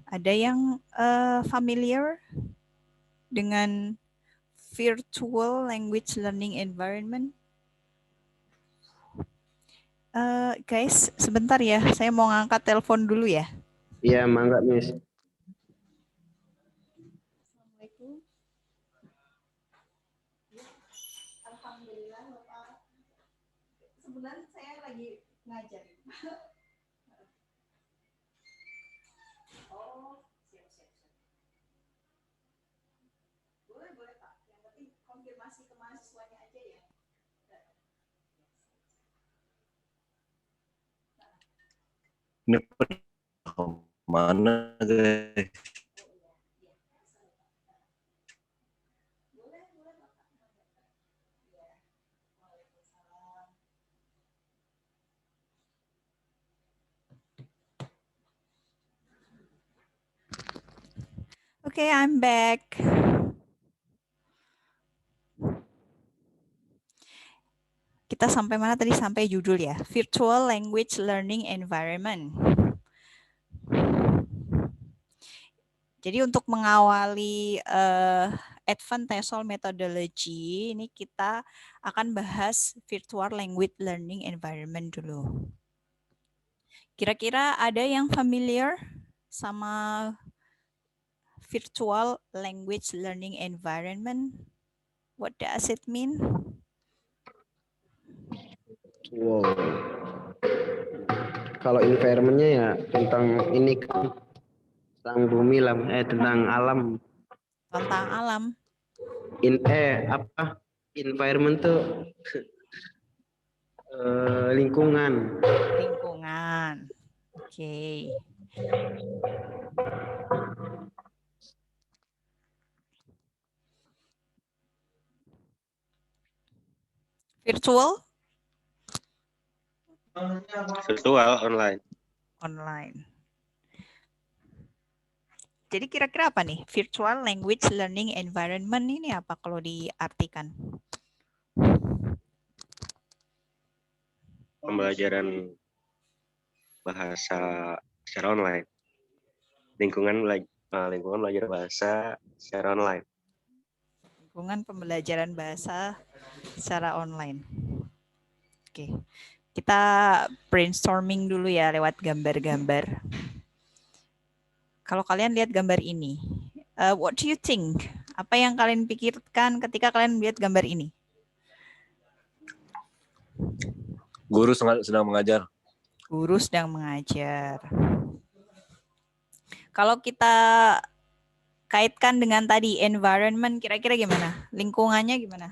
Ada yang familiar dengan virtual language learning environment? Guys, sebentar ya, saya mau ngangkat telepon dulu ya. Iya, mangga, Miss. Assalamualaikum. Alhamdulillah, Bapak. Sebenarnya saya lagi ngajar. Oh, siap. Boleh, Pak. Yang penting konfirmasi ke mahasiswanya aja ya. Ini mana guys? Okay, I'm back. Kita sampai mana tadi? Sampai judul ya, Virtual Language Learning Environment. Jadi untuk mengawali Advanced TESOL Methodology, ini kita akan bahas Virtual Language Learning Environment dulu. Kira-kira ada yang familiar sama Virtual Language Learning Environment? What does it mean? Wow. Kalau environment-nya ya tentang ini kan, tentang bumi lah, tentang alam. Tentang alam. Environment tuh lingkungan. Lingkungan. Oke. Virtual? Virtual, online. Online. Jadi kira-kira apa nih? Virtual Language Learning Environment ini apa kalau diartikan? Pembelajaran bahasa secara online. Lingkungan belajar bahasa secara online. Lingkungan pembelajaran bahasa secara online. Oke. Kita brainstorming dulu ya lewat gambar-gambar. Kalau kalian lihat gambar ini, what do you think? Apa yang kalian pikirkan ketika kalian melihat gambar ini? Guru sedang mengajar. Guru sedang mengajar. Kalau kita kaitkan dengan tadi environment, kira-kira gimana? Lingkungannya gimana?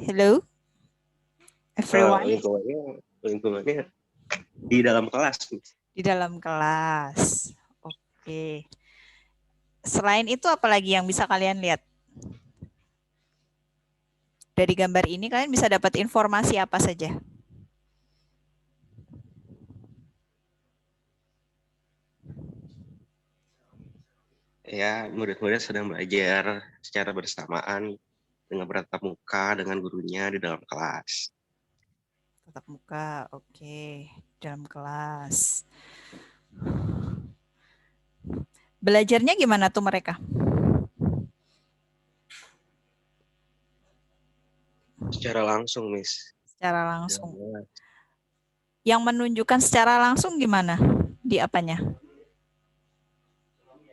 Hello, everyone. Lingkungannya di dalam kelas. Di dalam kelas. Oke. Selain itu apa lagi yang bisa kalian lihat? Dari gambar ini kalian bisa dapat informasi apa saja? Ya, murid-murid sedang belajar secara bersamaan dengan bertatap muka dengan gurunya di dalam kelas. Tatap muka, oke. Dalam kelas. Belajarnya gimana tuh mereka? Secara langsung, Miss. Secara langsung. Yang menunjukkan secara langsung gimana? Di apanya?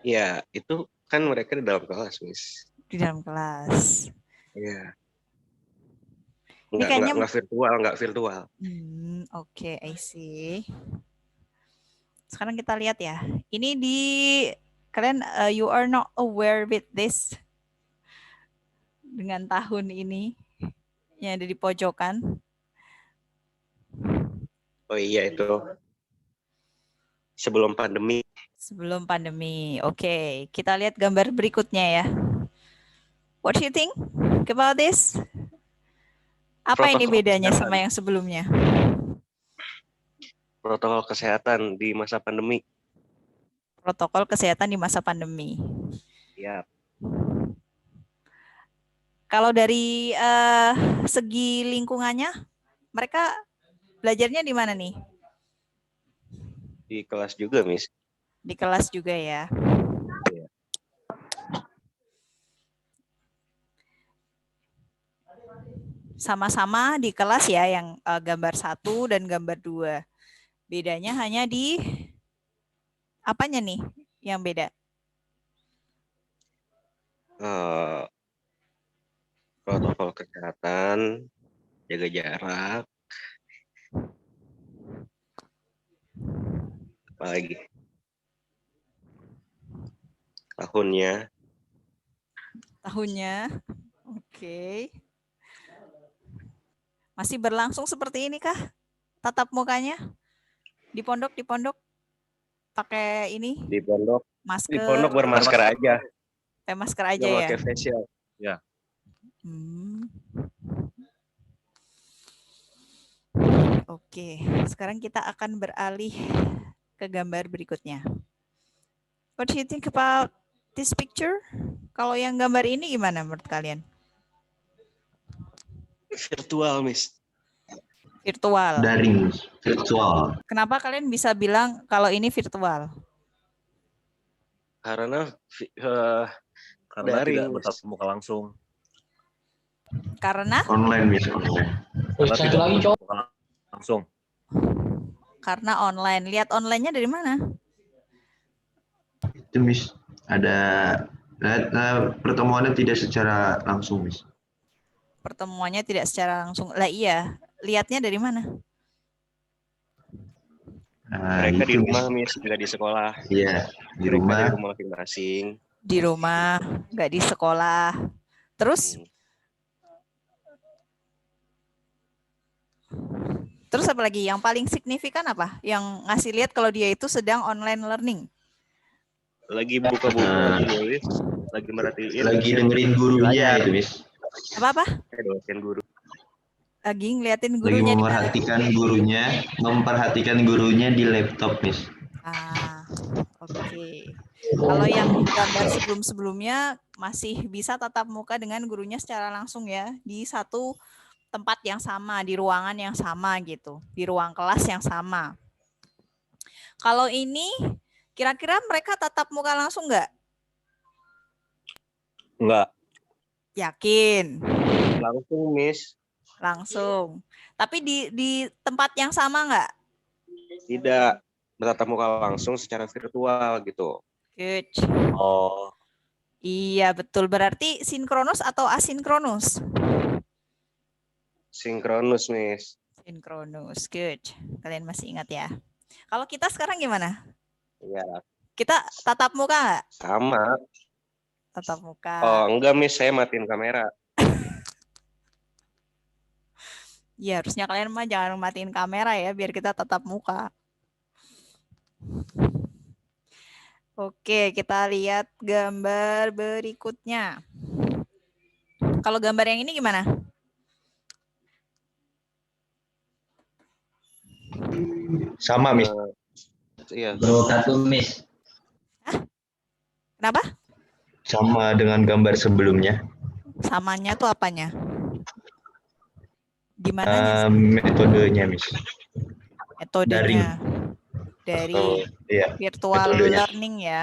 Ya, itu kan mereka di dalam kelas, Miss. Di dalam kelas. Iya. Ini kayaknya Nggak virtual. Oke, I see. Sekarang kita lihat ya. Ini di kalian you are not aware with this dengan tahun ini yang ada di pojokan. Oh iya, itu sebelum pandemi. Sebelum pandemi. Oke, kita lihat gambar berikutnya ya. What do you think about this? Apa ini bedanya sama yang sebelumnya? Protokol kesehatan di masa pandemi. Protokol kesehatan di masa pandemi. Ya. Kalau dari segi lingkungannya, mereka belajarnya di mana nih? Di kelas juga, Miss. Di kelas juga ya. Iya. Sama-sama di kelas ya, yang gambar 1 dan gambar 2. Bedanya hanya di apanya nih yang beda? Protokol kesehatan, jaga jarak, apalagi tahunnya. Tahunnya. Oke. Masih berlangsung seperti ini kah tatap mukanya? Di pondok pakai ini Di pondok masker, bermasker aja, pakai masker aja nggak ya. pakai face shield. Hmm. Oke, sekarang kita akan beralih ke gambar berikutnya. What do you think about this picture? Kalau yang gambar ini gimana menurut kalian? Virtual, Miss. Virtual. Daring, virtual. Kenapa kalian bisa bilang kalau ini virtual? Karena Karena daring, tidak Miss. bertatap muka langsung. Karena Online, Miss, online. Karena tidak bertatap muka langsung. karena online. Lihat online-nya dari mana? Itu, Miss, ada pertemuannya tidak secara langsung, Miss. Pertemuannya tidak secara langsung. Lah iya, lihatnya dari mana? Mereka di itu, rumah, Miss, nggak di sekolah. Iya, di Mereka rumah. di rumah masing-masing. Di rumah, nggak di sekolah. Terus Terus apa lagi? Yang paling signifikan apa? Yang ngasih lihat kalau dia itu sedang online learning. Lagi buka buku, lagi nulis, lagi merhatiin. Lagi dengerin gurunya layar. itu, Miss. Apa? Dosen guru. Lagi ngeliatin Lagi gurunya di mana? memperhatikan gurunya di laptop, Miss. Oke. Kalau yang gambar sebelum-sebelumnya masih bisa tatap muka dengan gurunya secara langsung ya, di satu tempat yang sama, di ruangan yang sama gitu, di ruang kelas yang sama. Kalau ini, kira-kira mereka tatap muka langsung nggak? Enggak. Yakin? Langsung, Miss. Langsung. Tapi di tempat yang sama nggak? Tidak bertatap muka langsung secara virtual gitu. Good. Oh, Iya, betul. Berarti sinkronus atau asinkronus? Sinkronus, Miss. Sinkronus. Good. Kalian masih ingat ya? Kalau kita sekarang gimana? Iya, Kita tatap muka nggak? sama. Tatap muka. Oh, enggak, Miss, saya matiin kamera. Ya, harusnya kalian mah jangan matiin kamera ya, biar kita tatap muka. Oke, kita lihat gambar berikutnya. Kalau gambar yang ini gimana? Sama, Miss. Iya. Miss. Kenapa? Sama dengan gambar sebelumnya. Samanya tuh apanya? Di mananya? Metodenya, Miss. Metodenya. Dari Iya, virtual metodenya. learning ya.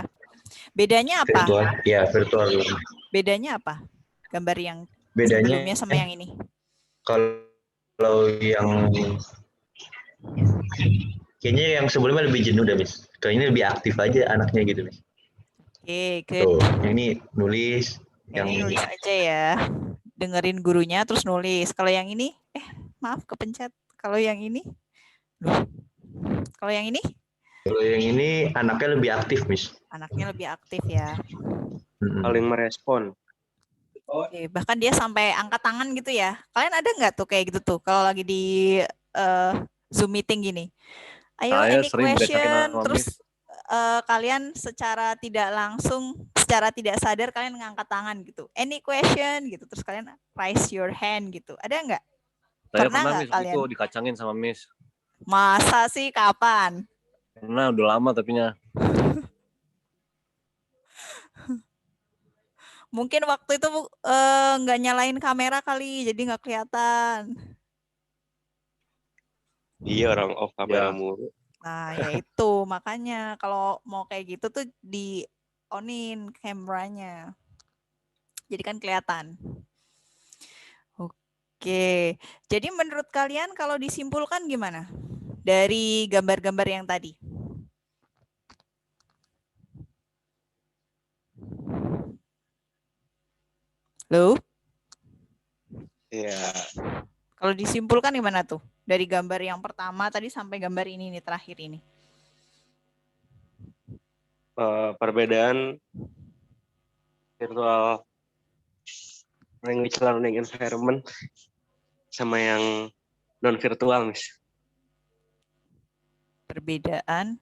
Bedanya apa? Virtual, ya, virtual. Bedanya apa? Gambar yang Bedanya sebelumnya sama yang ini. kalau yang kayaknya yang sebelumnya lebih jenuh dah, Miss. Kalau ini lebih aktif aja anaknya gitu, Miss. Oke, good. Tuh, yang ini nulis, yang Ini nulis aja ya. Dengerin gurunya terus nulis. Kalau yang ini, maaf kepencet. Kalau yang ini, kalau yang ini anaknya lebih aktif, Miss. anaknya lebih aktif ya. Paling merespon. Oke, bahkan dia sampai angkat tangan gitu ya. Kalian ada nggak tuh kayak gitu tuh kalau lagi di Zoom meeting gini? Ayo, saya any sering diajakin question, sama terus Miss. kalian secara tidak langsung, secara tidak sadar kalian ngangkat tangan gitu. Any question gitu, terus kalian raise your hand gitu. Ada nggak? Saya Pernah nggak Miss kalian? itu dikacangin sama Miss. Masa sih, kapan? Karena udah lama tapinya. Mungkin waktu itu nggak nyalain kamera kali, jadi nggak kelihatan. Iya, orang off kamera Ya. mulu. Nah, ya itu makanya kalau mau kayak gitu tuh di onin kameranya. Jadi kan kelihatan. Oke. Jadi menurut kalian kalau disimpulkan gimana? Dari gambar-gambar yang tadi. Loh? Ya, Kalau disimpulkan gimana tuh? Dari gambar yang pertama tadi sampai gambar ini nih terakhir ini. perbedaan virtual language learning environment sama yang non virtual, Miss. Perbedaan.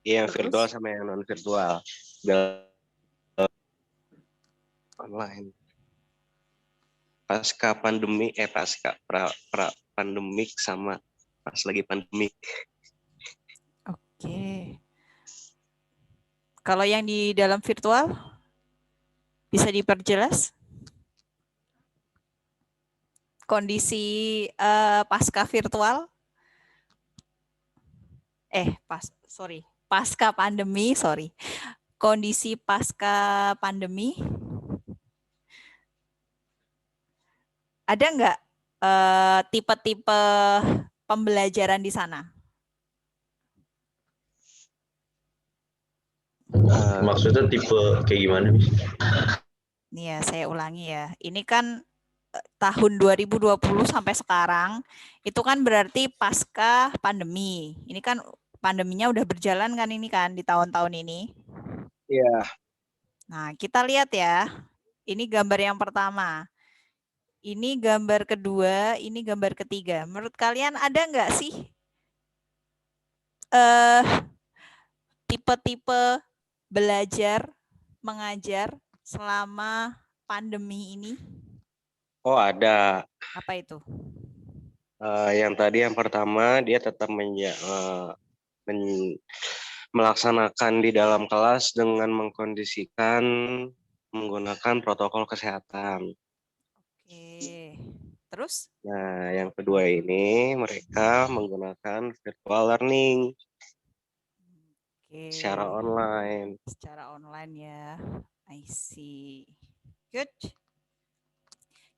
Iya, yang Terus? virtual sama yang non virtual. Online. Pasca pandemi, pandemik sama pas lagi pandemik. Oke. Kalau yang di dalam virtual bisa diperjelas? Kondisi pasca virtual? Pasca pandemi, Kondisi pasca pandemi? Ada nggak tipe-tipe pembelajaran di sana? Maksudnya tipe kayak gimana? Nih ya, saya ulangi ya. Ini kan tahun 2020 sampai sekarang, itu kan berarti pasca pandemi. Ini kan pandeminya udah berjalan kan ini kan di tahun-tahun ini. Iya. Nah, kita lihat ya. Ini gambar yang pertama. Ini gambar kedua, ini gambar ketiga. Menurut kalian ada nggak sih tipe-tipe belajar, mengajar selama pandemi ini? Oh, ada. Apa itu? Yang tadi yang pertama dia tetap melaksanakan di dalam kelas dengan mengkondisikan menggunakan protokol kesehatan. Oke. Terus? Nah, yang kedua ini mereka menggunakan virtual learning secara online. Secara online ya. I see. Good.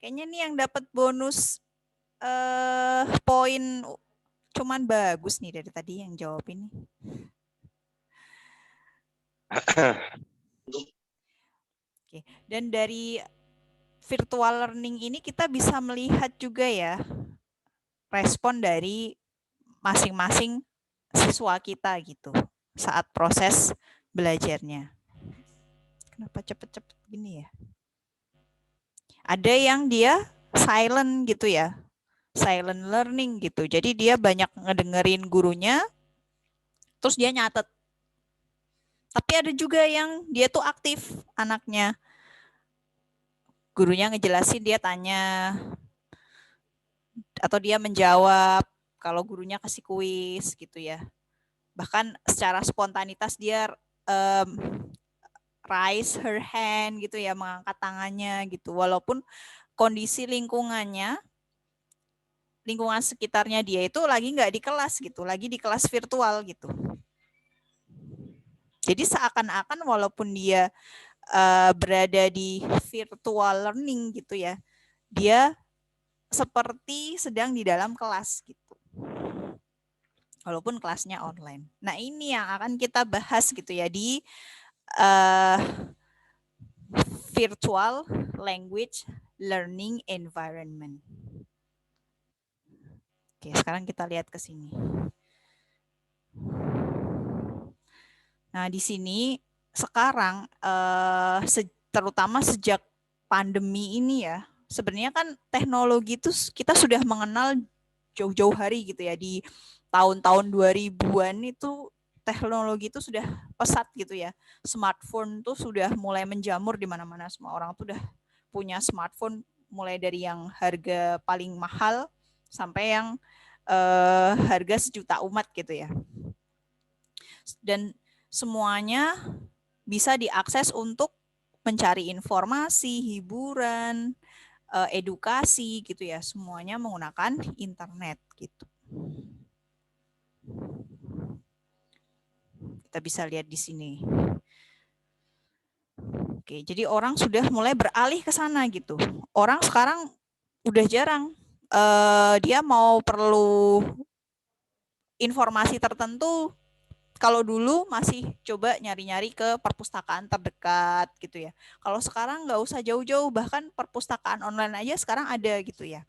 Kayaknya nih yang dapat bonus poin cuman bagus nih dari tadi yang jawab ini. Oke. Dan dari virtual learning ini kita bisa melihat juga ya respon dari masing-masing siswa kita gitu saat proses belajarnya. Kenapa cepet-cepet gini ya? Ada yang dia silent gitu ya, silent learning gitu. Jadi dia banyak ngedengerin gurunya, terus dia nyatet. Tapi ada juga yang dia tuh aktif anaknya. Gurunya ngejelasin, dia tanya. Atau dia menjawab kalau gurunya kasih kuis gitu ya. Bahkan secara spontanitas dia raise her hand gitu ya, mengangkat tangannya gitu. Walaupun kondisi lingkungan sekitarnya dia itu lagi nggak di kelas gitu, lagi di kelas virtual gitu. Jadi seakan-akan walaupun dia berada di virtual learning gitu ya, dia seperti sedang di dalam kelas gitu. Walaupun kelasnya online. Nah, ini yang akan kita bahas gitu ya di virtual language learning environment. Oke, sekarang kita lihat ke sini. Nah, di sini sekarang terutama sejak pandemi ini ya, sebenarnya kan teknologi itu kita sudah mengenal jauh-jauh hari gitu ya. Di tahun-tahun 2000-an itu teknologi itu sudah pesat gitu ya. Smartphone tuh sudah mulai menjamur di mana-mana, semua orang tuh udah punya smartphone, mulai dari yang harga paling mahal sampai yang harga sejuta umat gitu ya. Dan semuanya bisa diakses untuk mencari informasi, hiburan, edukasi gitu ya. Semuanya menggunakan internet gitu. Kita bisa lihat di sini. Oke, jadi orang sudah mulai beralih ke sana gitu. Orang sekarang udah jarang dia mau perlu informasi tertentu. Kalau dulu masih coba nyari-nyari ke perpustakaan terdekat gitu ya. Kalau sekarang nggak usah jauh-jauh, bahkan perpustakaan online aja sekarang ada gitu ya.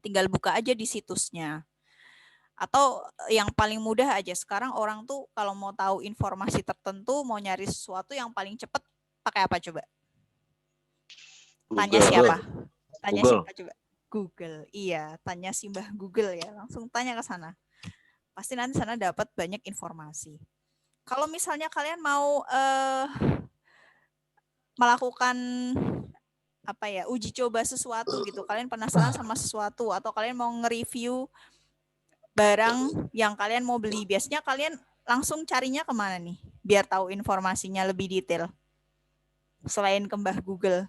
Tinggal buka aja di situsnya. Atau yang paling mudah aja, sekarang orang tuh kalau mau tahu informasi tertentu, mau nyari sesuatu yang paling cepat, pakai apa coba? Tanya Google. siapa? Tanya Google. siapa coba? Google. Iya, tanya si Mbah Google ya. Langsung tanya ke sana. Pasti nanti sana dapat banyak informasi. Kalau misalnya kalian mau melakukan apa ya, uji coba sesuatu gitu, kalian penasaran sama sesuatu atau kalian mau nge-review barang yang kalian mau beli, biasanya kalian langsung carinya kemana nih biar tahu informasinya lebih detail selain ke Mbah Google?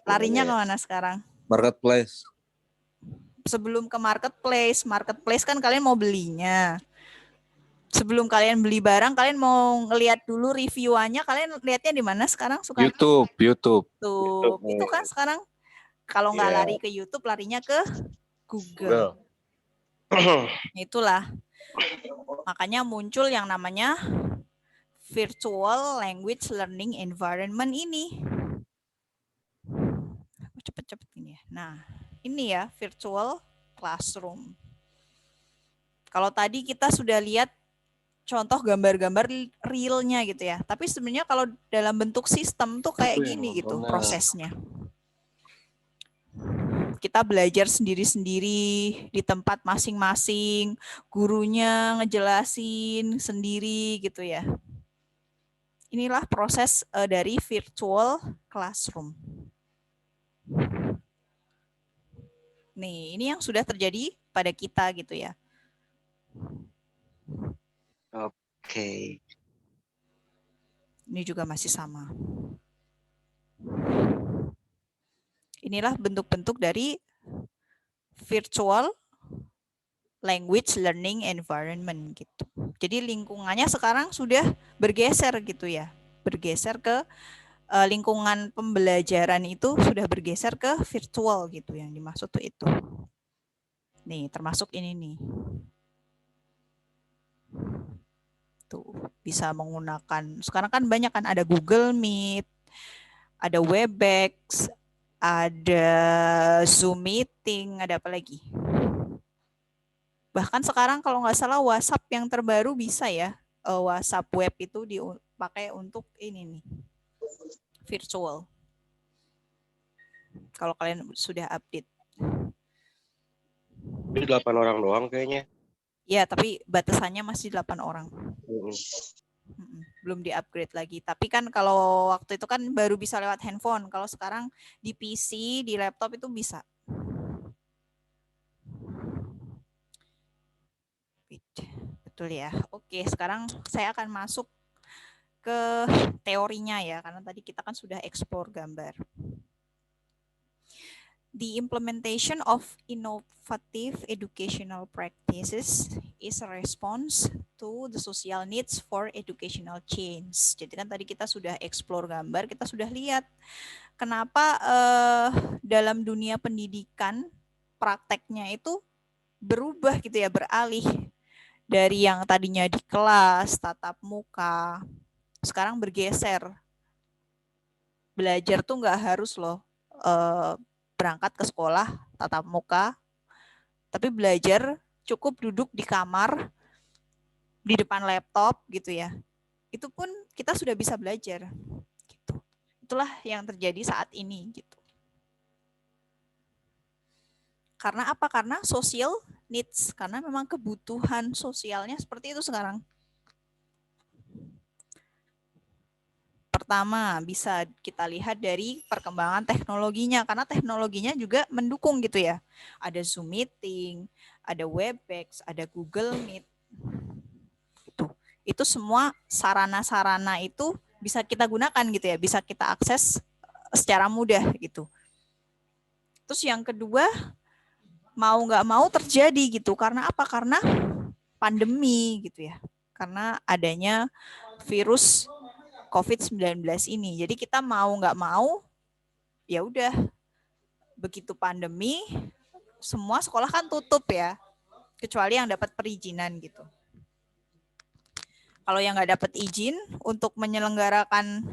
Larinya kemana sekarang? Marketplace. Sebelum ke marketplace kan kalian mau belinya. Sebelum kalian beli barang, kalian mau ngelihat dulu reviewannya, kalian lihatnya di mana sekarang? Suka YouTube. YouTube. Itu kan sekarang kalau nggak lari ke YouTube, larinya ke Google. Itulah. Makanya muncul yang namanya virtual language learning environment ini. Cepet-cepet ini ya. Nah, ini ya virtual classroom. Kalau tadi kita sudah lihat contoh gambar-gambar realnya gitu ya. Tapi sebenarnya kalau dalam bentuk sistem tuh kayak gini gitu prosesnya. Kita belajar sendiri-sendiri di tempat masing-masing, gurunya ngejelasin sendiri gitu ya. Inilah proses dari virtual classroom. Nih, ini yang sudah terjadi pada kita gitu ya. Oke. Ini juga masih sama. Inilah bentuk-bentuk dari virtual language learning environment gitu. Jadi lingkungannya sekarang sudah bergeser gitu ya. Bergeser ke lingkungan pembelajaran itu sudah bergeser ke virtual gitu, yang dimaksud tuh itu. Nih, termasuk ini nih. Tuh, bisa menggunakan, sekarang kan banyak kan, ada Google Meet, ada Webex, ada Zoom Meeting, ada apa lagi? Bahkan sekarang kalau nggak salah WhatsApp yang terbaru bisa ya, WhatsApp web itu dipakai untuk ini nih, virtual. Kalau kalian sudah update. Ini 8 orang doang kayaknya. Ya, tapi batasannya masih 8 orang. Belum di-upgrade lagi. Tapi kan kalau waktu itu kan baru bisa lewat handphone. Kalau sekarang di PC, di laptop itu bisa. Betul ya. Oke, sekarang saya akan masuk ke teorinya ya, karena tadi kita kan sudah explore gambar. The implementation of innovative educational practices is a response to the social needs for educational change. Jadi kan tadi kita sudah explore gambar, kita sudah lihat kenapa dalam dunia pendidikan prakteknya itu berubah gitu ya, beralih dari yang tadinya di kelas, tatap muka, sekarang bergeser. Belajar tuh nggak harus loh berangkat ke sekolah tatap muka, tapi belajar cukup duduk di kamar, di depan laptop gitu ya. Itu pun kita sudah bisa belajar. Gitu. Itulah yang terjadi saat ini gitu. Karena apa? Karena social needs, karena memang kebutuhan sosialnya seperti itu sekarang. pertama bisa kita lihat dari perkembangan teknologinya, karena teknologinya juga mendukung gitu ya. Ada Zoom Meeting, ada Webex, ada Google Meet. Itu semua sarana-sarana itu bisa kita gunakan gitu ya, bisa kita akses secara mudah gitu. Terus yang kedua, mau nggak mau terjadi gitu. Karena apa? Karena pandemi gitu ya. Karena adanya virus COVID-19 ini. Jadi kita mau nggak mau, ya udah, begitu pandemi, semua sekolah kan tutup ya, kecuali yang dapat perizinan gitu. Kalau yang nggak dapat izin untuk menyelenggarakan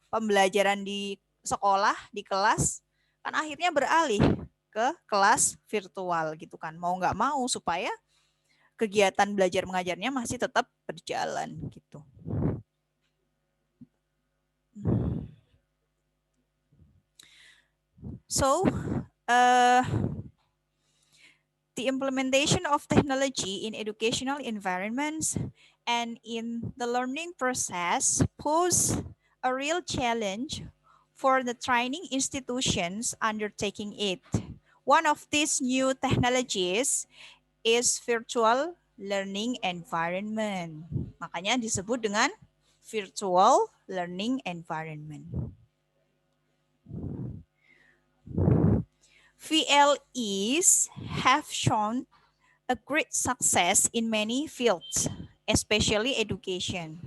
pembelajaran di sekolah, di kelas, kan akhirnya beralih ke kelas virtual gitu kan. Mau nggak mau supaya kegiatan belajar mengajarnya masih tetap berjalan gitu. So, the implementation of technology in educational environments and in the learning process pose a real challenge for the training institutions undertaking it. One of these new technologies is virtual learning environment. Makanya disebut dengan virtual learning environment. VLEs have shown a great success in many fields, especially education.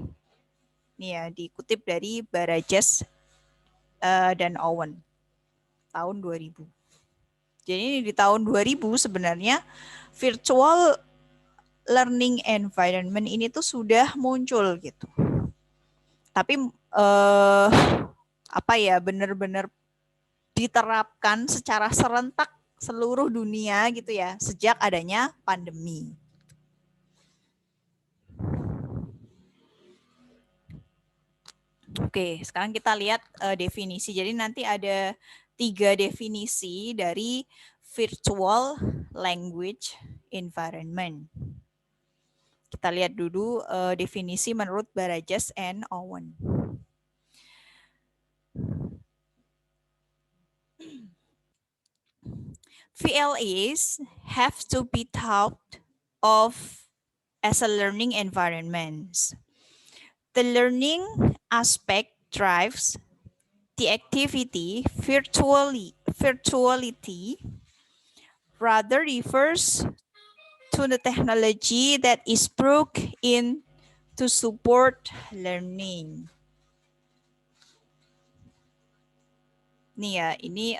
Ini ya, dikutip dari Barajas dan Owen, tahun 2000. Jadi di tahun 2000 sebenarnya virtual learning environment ini tuh sudah muncul gitu. Tapi benar-benar diterapkan secara serentak seluruh dunia gitu ya, sejak adanya pandemi. Oke, sekarang kita lihat definisi. Jadi nanti ada 3 definisi dari virtual language environment. Kita lihat dulu definisi menurut Barajas and Owen. VLEs have to be thought of as a learning environment. The learning aspect drives the activity. Virtuality rather refers to the technology that is brought in to support learning. Nih ya, ini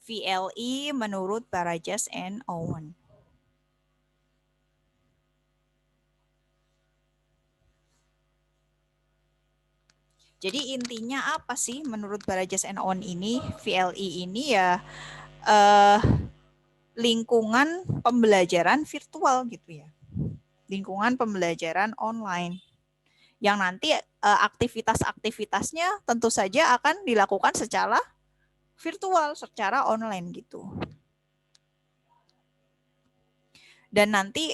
VLE menurut Barajas and Owen. Jadi intinya apa sih menurut Barajas and Owen ini? VLE ini ya lingkungan pembelajaran virtual gitu ya. Lingkungan pembelajaran online. Yang nanti aktivitas-aktivitasnya tentu saja akan dilakukan secara virtual, secara online gitu. Dan nanti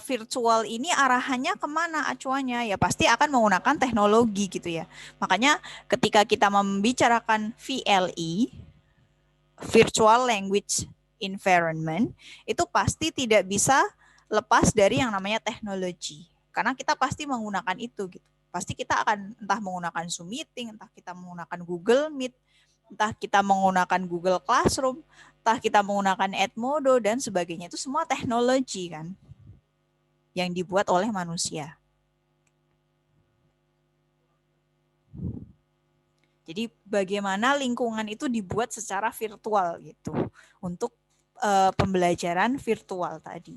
virtual ini arahannya kemana acuannya? Ya pasti akan menggunakan teknologi gitu ya. Makanya ketika kita membicarakan VLE, Virtual Language Environment, itu pasti tidak bisa lepas dari yang namanya teknologi. Karena kita pasti menggunakan itu gitu. Pasti kita akan entah menggunakan Zoom Meeting, entah kita menggunakan Google Meet, entah kita menggunakan Google Classroom, entah kita menggunakan Edmodo dan sebagainya. Itu semua teknologi kan yang dibuat oleh manusia. Jadi bagaimana lingkungan itu dibuat secara virtual gitu untuk pembelajaran virtual tadi.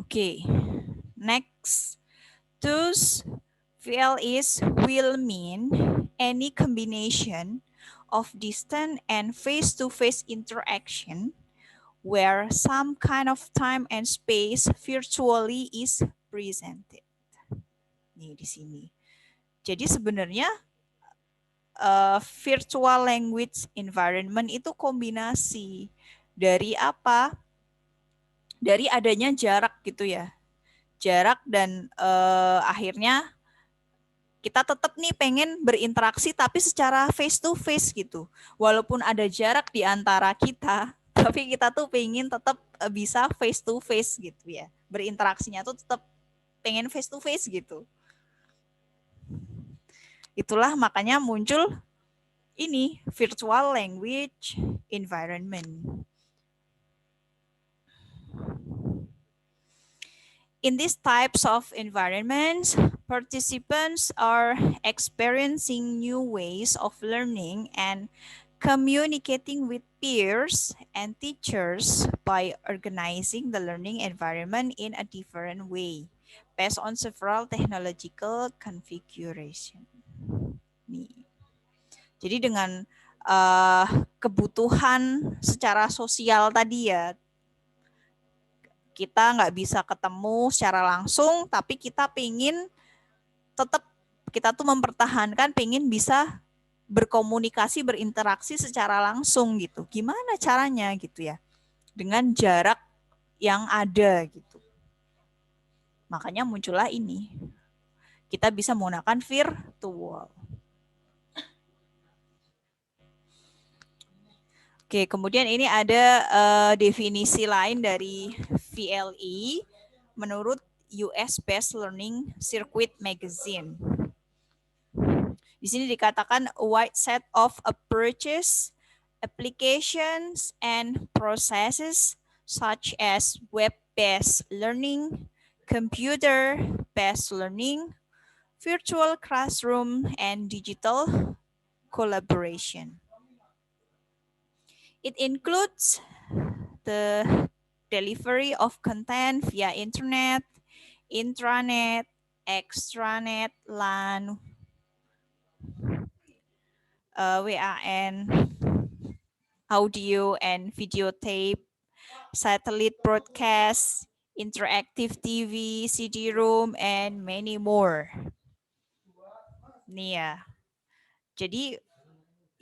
Oke, next. Thus, VLEs will mean any combination of distant and face-to-face interaction where some kind of time and space virtually is presented. Nih di sini. Jadi sebenarnya virtual language environment itu kombinasi dari apa? Dari adanya jarak gitu ya. jarak dan akhirnya kita tetap nih pengen berinteraksi tapi secara face to face gitu. Walaupun ada jarak di antara kita, tapi kita tuh pengen tetap bisa face to face gitu ya. Berinteraksinya tuh tetap pengen face to face gitu. Itulah makanya muncul ini virtual language environment. In these types of environments, participants are experiencing new ways of learning and communicating with peers and teachers by organizing the learning environment in a different way based on several technological configuration. Nih. Jadi dengan kebutuhan secara sosial tadi ya, kita nggak bisa ketemu secara langsung, tapi kita pengen tetap kita tuh mempertahankan pengen bisa berkomunikasi, berinteraksi secara langsung gitu. Gimana caranya gitu ya? Dengan jarak yang ada gitu. Makanya muncullah ini. Kita bisa menggunakan virtual. Oke, kemudian ini ada definisi lain dari VLE menurut US Based Learning Circuit Magazine. Di sini dikatakan a wide set of approaches, applications, and processes such as web-based learning, computer-based learning, virtual classroom, and digital collaboration. It includes the delivery of content via internet, intranet, extranet, LAN, WAN, audio and video tape, satellite broadcast, interactive TV, CD-ROM, and many more. Nih ya. Jadi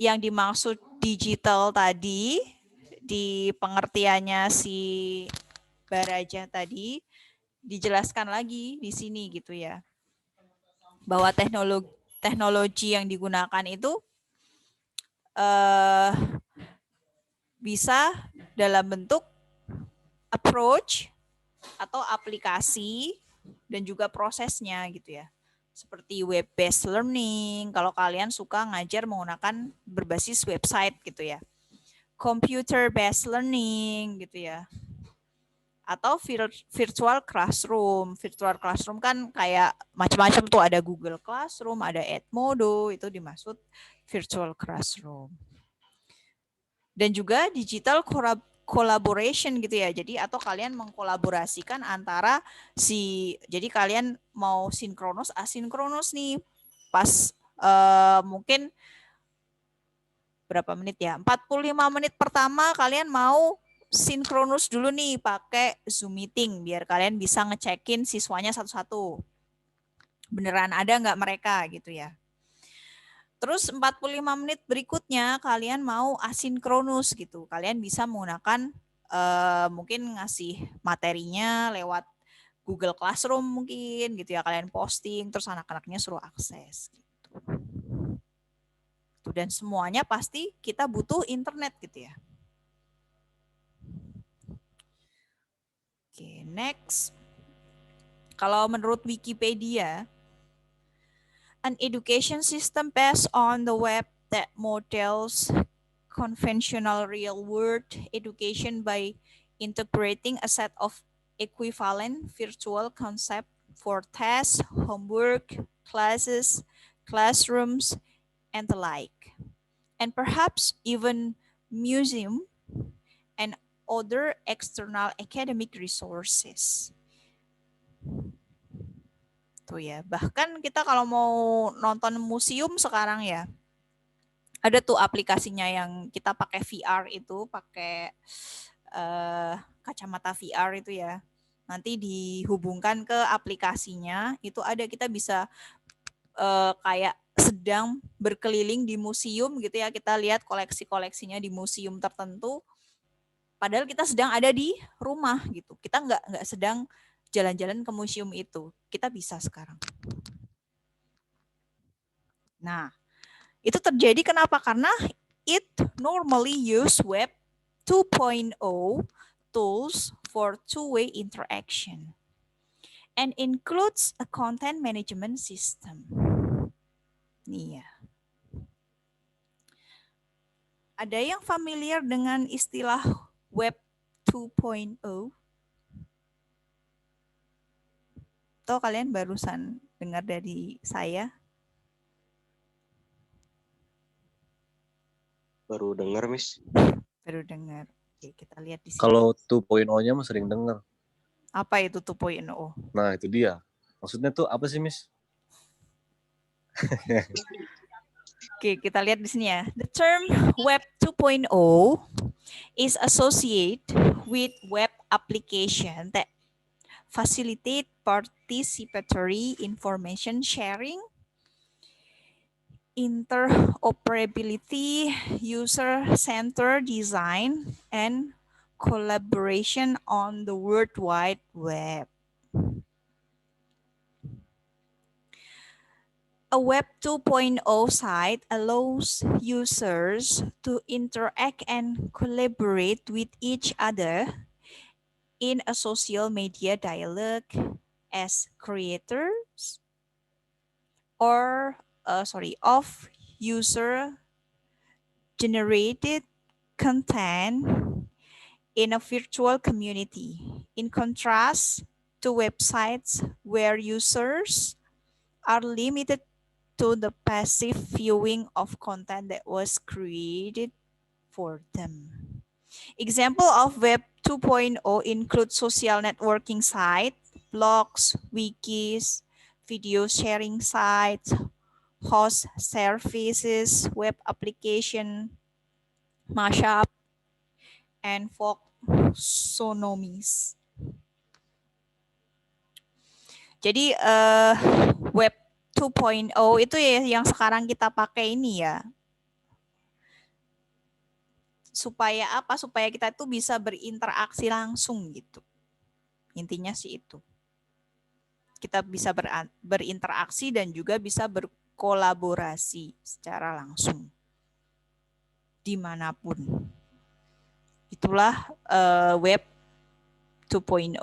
yang dimaksud digital tadi di pengertiannya si Baraja tadi dijelaskan lagi di sini gitu ya. Bahwa teknologi yang digunakan itu bisa dalam bentuk approach atau aplikasi dan juga prosesnya gitu ya. Seperti web-based learning, kalau kalian suka ngajar menggunakan berbasis website gitu ya. Computer-based learning gitu ya. Atau virtual classroom. Virtual classroom kan kayak macam-macam tuh, ada Google Classroom, ada Edmodo, itu dimaksud virtual classroom. Dan juga digital collaboration gitu ya. Jadi atau kalian mengkolaborasikan antara jadi kalian mau sinkronus asinkronus nih pas mungkin berapa menit ya? 45 menit pertama kalian mau sinkronus dulu nih pakai Zoom meeting biar kalian bisa ngecekin siswanya satu-satu. Beneran ada nggak mereka gitu ya. Terus 45 menit berikutnya kalian mau asinkronus gitu. Kalian bisa menggunakan mungkin ngasih materinya lewat Google Classroom mungkin gitu ya. Kalian posting terus anak-anaknya suruh akses gitu. Dan semuanya pasti kita butuh internet gitu ya. Oke, next. Kalau menurut Wikipedia, an education system based on the web that models conventional real-world education by integrating a set of equivalent virtual concepts for tests, homework, classes, classrooms, and the like. And perhaps even museum and other external academic resources. Tuh ya, bahkan kita kalau mau nonton museum sekarang ya, ada tuh aplikasinya yang kita pakai VR itu, pakai kacamata VR itu ya. Nanti dihubungkan ke aplikasinya, itu ada kita bisa kayak sedang berkeliling di museum gitu ya, kita lihat koleksi-koleksinya di museum tertentu. Padahal kita sedang ada di rumah gitu, kita nggak sedang jalan-jalan ke museum itu. Kita bisa sekarang. Nah, itu terjadi kenapa? Karena it normally use Web 2.0 tools for two-way interaction and includes a content management system. Nih ya. Ada yang familiar dengan istilah Web 2.0? Atau kalian barusan dengar dari saya? Baru dengar, Miss. Baru dengar. Oke, kita lihat di sini. Kalau 2.0-nya mah sering denger. Apa itu 2.0? Nah, itu dia. Maksudnya tuh apa sih, Miss? Oke, kita lihat di sini ya. The term Web 2.0 is associated with web application that facilitate participatory information sharing, interoperability, user-centered design, and collaboration on the World Wide Web. A Web 2.0 site allows users to interact and collaborate with each other in a social media dialogue as creators of user-generated content in a virtual community. In contrast to websites where users are limited to the passive viewing of content that was created for them. Example of Web 2.0 include social networking sites, blogs, wikis, video sharing sites, host services, web application, mashup, and folksonomies. Jadi Web 2.0 itu ya yang sekarang kita pakai ini ya. Supaya apa? Supaya kita itu bisa berinteraksi langsung gitu. Intinya sih itu. Kita bisa berinteraksi dan juga bisa berkolaborasi secara langsung. Dimanapun. Itulah Web 2.0.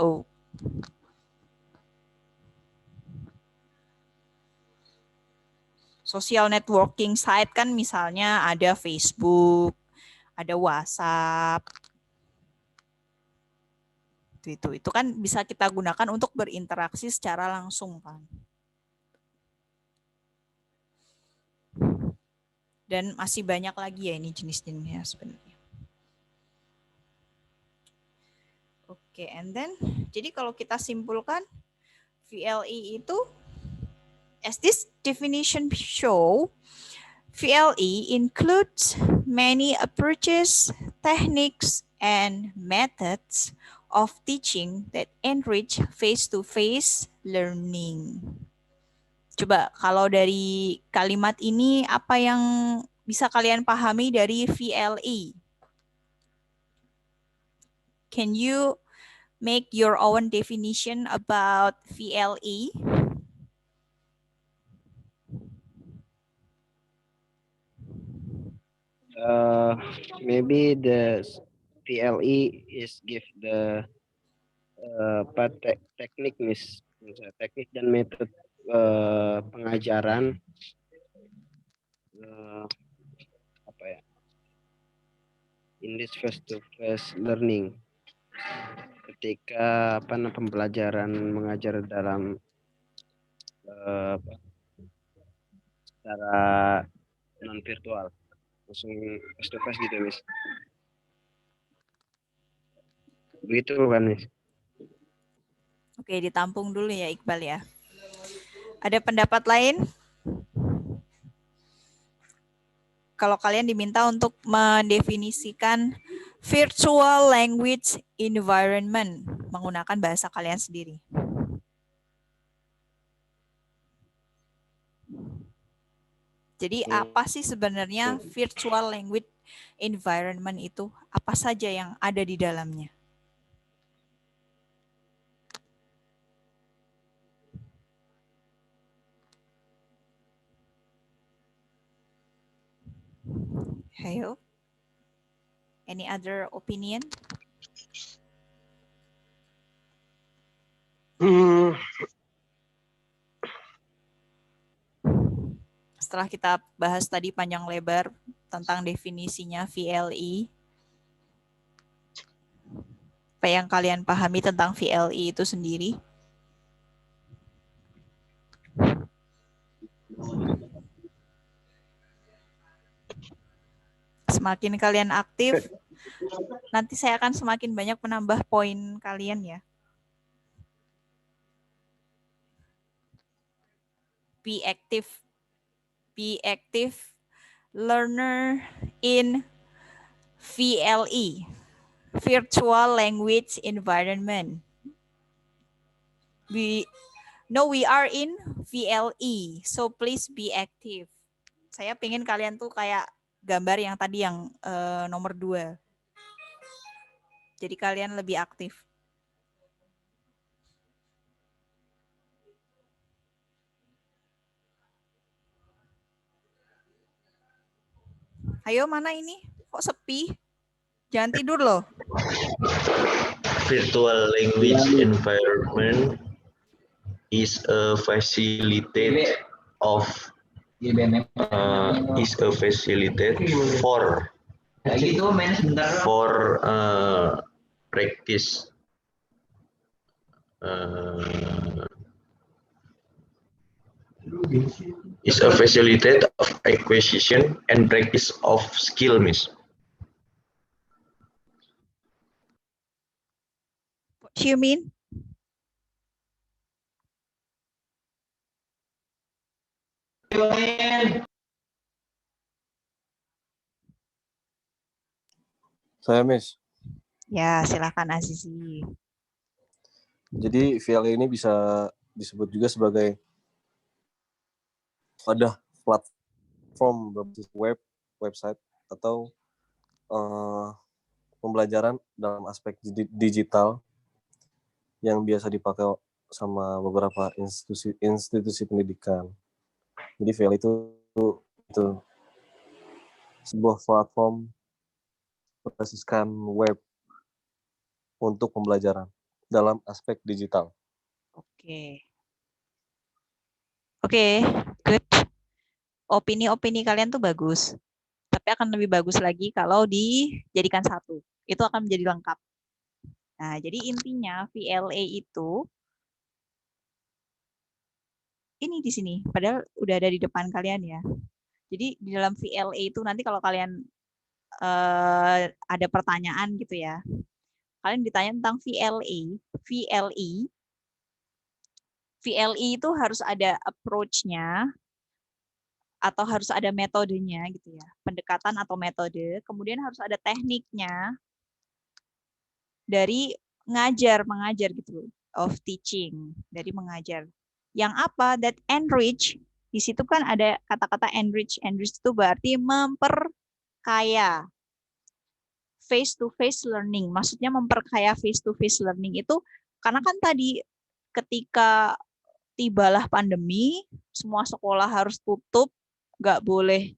Social networking site kan misalnya ada Facebook, ada WhatsApp. Itu kan bisa kita gunakan untuk berinteraksi secara langsung kan. Dan masih banyak lagi ya ini jenis-jenisnya sebenarnya. Oke, and then jadi kalau kita simpulkan VLE itu as this definition show, VLE includes many approaches, techniques, and methods of teaching that enrich face-to-face learning. Coba kalau dari kalimat ini apa yang bisa kalian pahami dari VLE? Can you make your own definition about VLE? Maybe the PLE is give the teknik teknik dan metode pengajaran apa ya in this face to face learning ketika pembelajaran mengajar dalam secara non virtual langsung face to face gitu, Miss. Begitu kan, Miss? Oke, ditampung dulu ya Iqbal ya. Ada pendapat lain? Kalau kalian diminta untuk mendefinisikan virtual language environment menggunakan bahasa kalian sendiri. Jadi apa sih sebenarnya virtual language environment itu? Apa saja yang ada di dalamnya? Ayo. Any other opinion? Setelah kita bahas tadi panjang lebar tentang definisinya VLE, apa yang kalian pahami tentang VLE itu sendiri? Semakin kalian aktif, nanti saya akan semakin banyak menambah poin kalian ya. Be active learner in VLE, Virtual Language Environment. We are in VLE, so please be active. Saya pengen kalian tuh kayak gambar yang tadi yang nomor 2. Jadi kalian lebih aktif. Ayo, mana ini? Kok sepi? Jangan tidur loh. Virtual language environment is a facilitate for practice is a facilitate of acquisition and practice of skill, Miss. What do you mean? Saya, Miss. Ya, silakan Azizi. Jadi VLE ini bisa disebut juga sebagai wadah platform berbasis website atau pembelajaran dalam aspek digital yang biasa dipakai sama beberapa institusi pendidikan. Jadi VLE itu sebuah platform berbasiskan web untuk pembelajaran dalam aspek digital. Oke, good. Opini-opini kalian tuh bagus. Tapi akan lebih bagus lagi kalau dijadikan satu. Itu akan menjadi lengkap. Nah, jadi intinya VLE itu ini di sini. Padahal udah ada di depan kalian ya. Jadi di dalam VLE itu nanti kalau kalian ada pertanyaan gitu ya. Kalian ditanya tentang VLE itu harus ada approach-nya atau harus ada metodenya gitu ya. Pendekatan atau metode, kemudian harus ada tekniknya dari mengajar gitu, of teaching, dari mengajar. Yang apa? That enrich, di situ kan ada kata-kata enrich. Enrich itu berarti memperkaya. Face-to-face learning, maksudnya memperkaya face-to-face learning itu karena kan tadi ketika tibalah pandemi, semua sekolah harus tutup, nggak boleh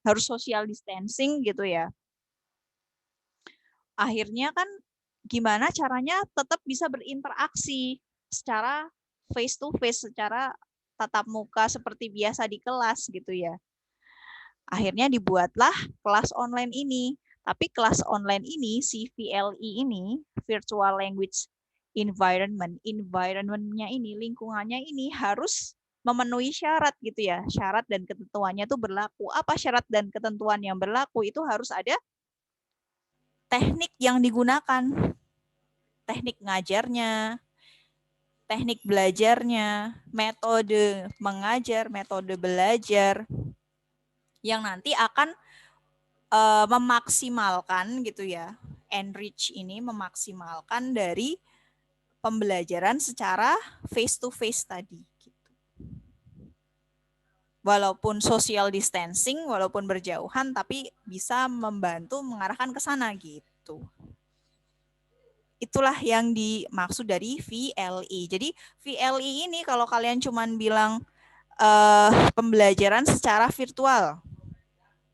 harus social distancing gitu ya. Akhirnya kan gimana caranya tetap bisa berinteraksi secara face-to-face, secara tatap muka seperti biasa di kelas gitu ya. Akhirnya dibuatlah kelas online ini. Tapi kelas online ini, si VLE ini, Virtual Language Environment-nya ini, lingkungannya ini harus memenuhi syarat gitu ya. Syarat dan ketentuannya itu berlaku. Apa syarat dan ketentuan yang berlaku? Itu harus ada teknik yang digunakan. Teknik ngajarnya, teknik belajarnya, metode mengajar, metode belajar, yang nanti akan memaksimalkan gitu ya, enrich ini memaksimalkan dari pembelajaran secara face to face tadi. Gitu. Walaupun social distancing, walaupun berjauhan, tapi bisa membantu mengarahkan ke sana gitu. Itulah yang dimaksud dari VLE. Jadi VLE ini kalau kalian cuman bilang pembelajaran secara virtual,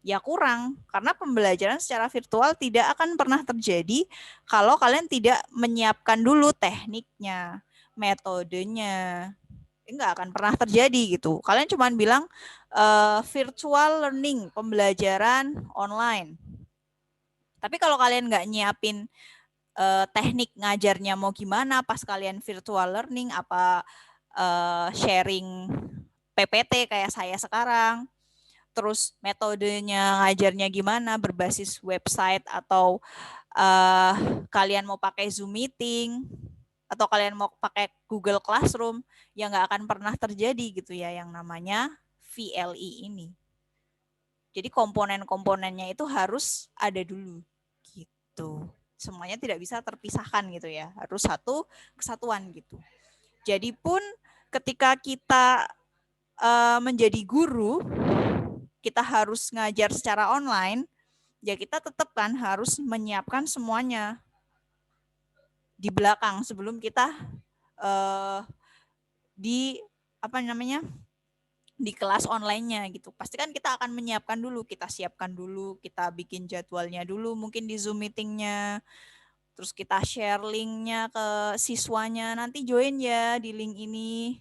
Ya kurang, karena pembelajaran secara virtual tidak akan pernah terjadi kalau kalian tidak menyiapkan dulu tekniknya, metodenya. Nggak akan pernah terjadi gitu. Kalian cuma bilang virtual learning, pembelajaran online. Tapi kalau kalian nggak nyiapin teknik ngajarnya mau gimana pas kalian virtual learning, apa sharing PPT kayak saya sekarang, terus metodenya ngajarnya gimana, berbasis website atau kalian mau pakai Zoom meeting atau kalian mau pakai Google Classroom, ya nggak akan pernah terjadi gitu ya yang namanya VLE ini. Jadi komponen-komponennya itu harus ada dulu gitu. Semuanya tidak bisa terpisahkan gitu ya, harus satu kesatuan gitu. Jadi pun ketika kita menjadi guru, kita harus ngajar secara online, ya kita tetap kan harus menyiapkan semuanya di belakang sebelum kita di di kelas online-nya gitu. Pasti kan kita akan menyiapkan dulu, kita siapkan dulu, kita bikin jadwalnya dulu mungkin di Zoom meeting-nya. Terus kita share link-nya ke siswanya, nanti join ya di link ini.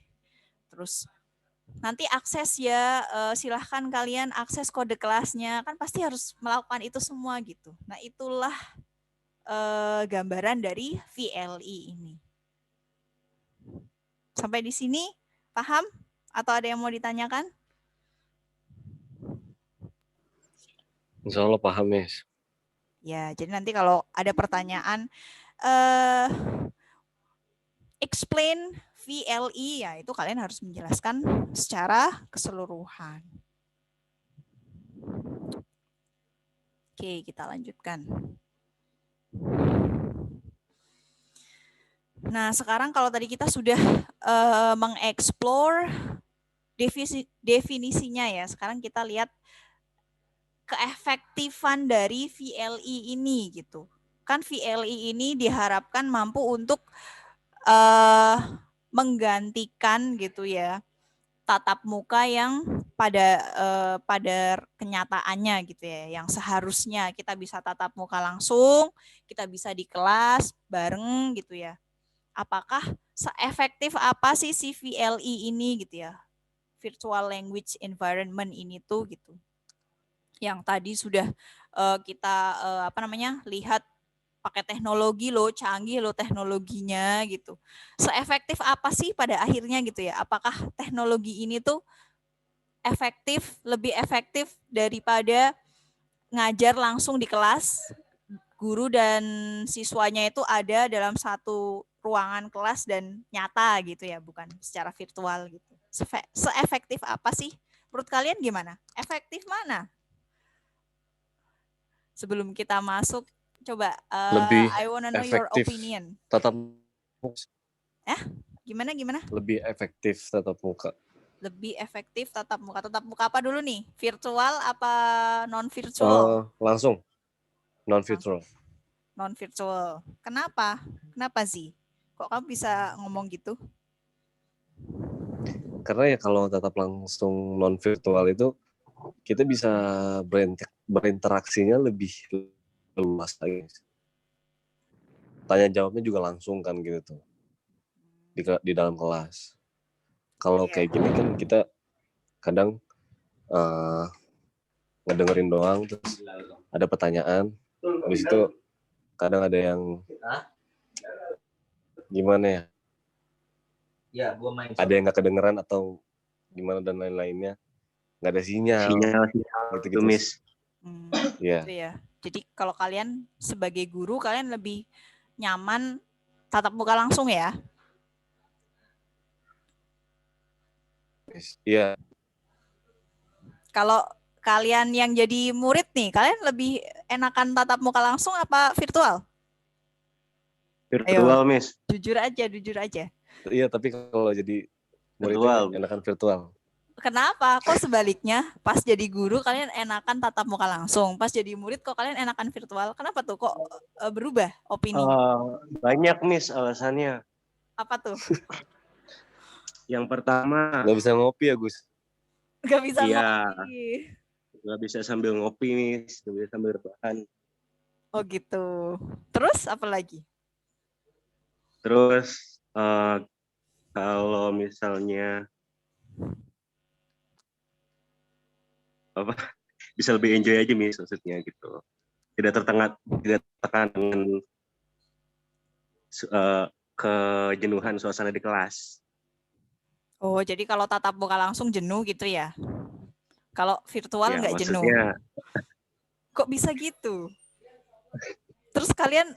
Terus nanti akses ya, silahkan kalian akses kode kelasnya, kan pasti harus melakukan itu semua gitu. Nah itulah gambaran dari VLE ini. Sampai di sini paham? Atau ada yang mau ditanyakan? Insya Allah paham, Miss. Ya, jadi nanti kalau ada pertanyaan, explain VLE, ya itu kalian harus menjelaskan secara keseluruhan. Oke, kita lanjutkan. Nah, sekarang kalau tadi kita sudah mengeksplor definisinya ya, sekarang kita lihat keefektifan dari VLE ini gitu. Kan VLE ini diharapkan mampu untuk menggantikan gitu ya tatap muka yang pada kenyataannya gitu ya, yang seharusnya kita bisa tatap muka langsung, kita bisa di kelas bareng gitu ya. Apakah seefektif apa sih si VLE ini gitu ya, virtual language environment ini tuh gitu, yang tadi sudah kita lihat pakai teknologi loh, canggih loh teknologinya gitu. Seefektif apa sih pada akhirnya gitu ya? Apakah teknologi ini tuh efektif, lebih efektif daripada ngajar langsung di kelas, guru dan siswanya itu ada dalam satu ruangan kelas dan nyata gitu ya, bukan secara virtual gitu. Seefektif apa sih? Menurut kalian gimana? Efektif mana? Sebelum kita masuk, coba Lebih I wanna know your efektif opinion. tatap Gimana? lebih efektif tatap muka. Lebih efektif tatap muka. Tatap muka apa dulu nih? Virtual apa non-virtual? Langsung non-virtual. Non-virtual. Kenapa? Kenapa sih? Kok kamu bisa ngomong gitu? Karena ya kalau tatap langsung non-virtual itu kita bisa berinteraksinya lebih luas lagi. Tanya jawabnya juga langsung kan gitu tuh di dalam kelas. Kalau kayak gini kan kita kadang ngedengerin doang, terus ada pertanyaan, habis itu kadang ada yang gimana ya? Ada yang nggak kedengeran atau gimana dan lain-lainnya, nggak ada sinyal gitu-gitu. Miss. Iya. Gitu ya. Jadi kalau kalian sebagai guru, kalian lebih nyaman tatap muka langsung ya? Iya. Kalau kalian yang jadi murid nih, kalian lebih enakan tatap muka langsung apa virtual? Virtual, Ayo, Miss. Jujur aja. Iya, tapi kalau jadi murid enakan virtual. Kenapa? Kok sebaliknya? Pas jadi guru kalian enakan tatap muka langsung, pas jadi murid kok kalian enakan virtual? Kenapa tuh? Kok berubah opini? Banyak, Miss, alasannya. Apa tuh? Yang pertama, Nggak bisa ngopi ya, Gus? Gak bisa iya. ngopi. nggak bisa sambil ngopi nih, nggak bisa sambil rebahan. Oh gitu. Terus apa lagi? Terus kalau misalnya apa bisa lebih enjoy aja Miss, maksudnya gitu. Tidak tertekan dengan kejenuhan suasana di kelas. Oh, jadi kalau tatap muka langsung jenuh gitu ya? Kalau virtual Ya, nggak jenuh? maksudnya Kok bisa gitu? Terus kalian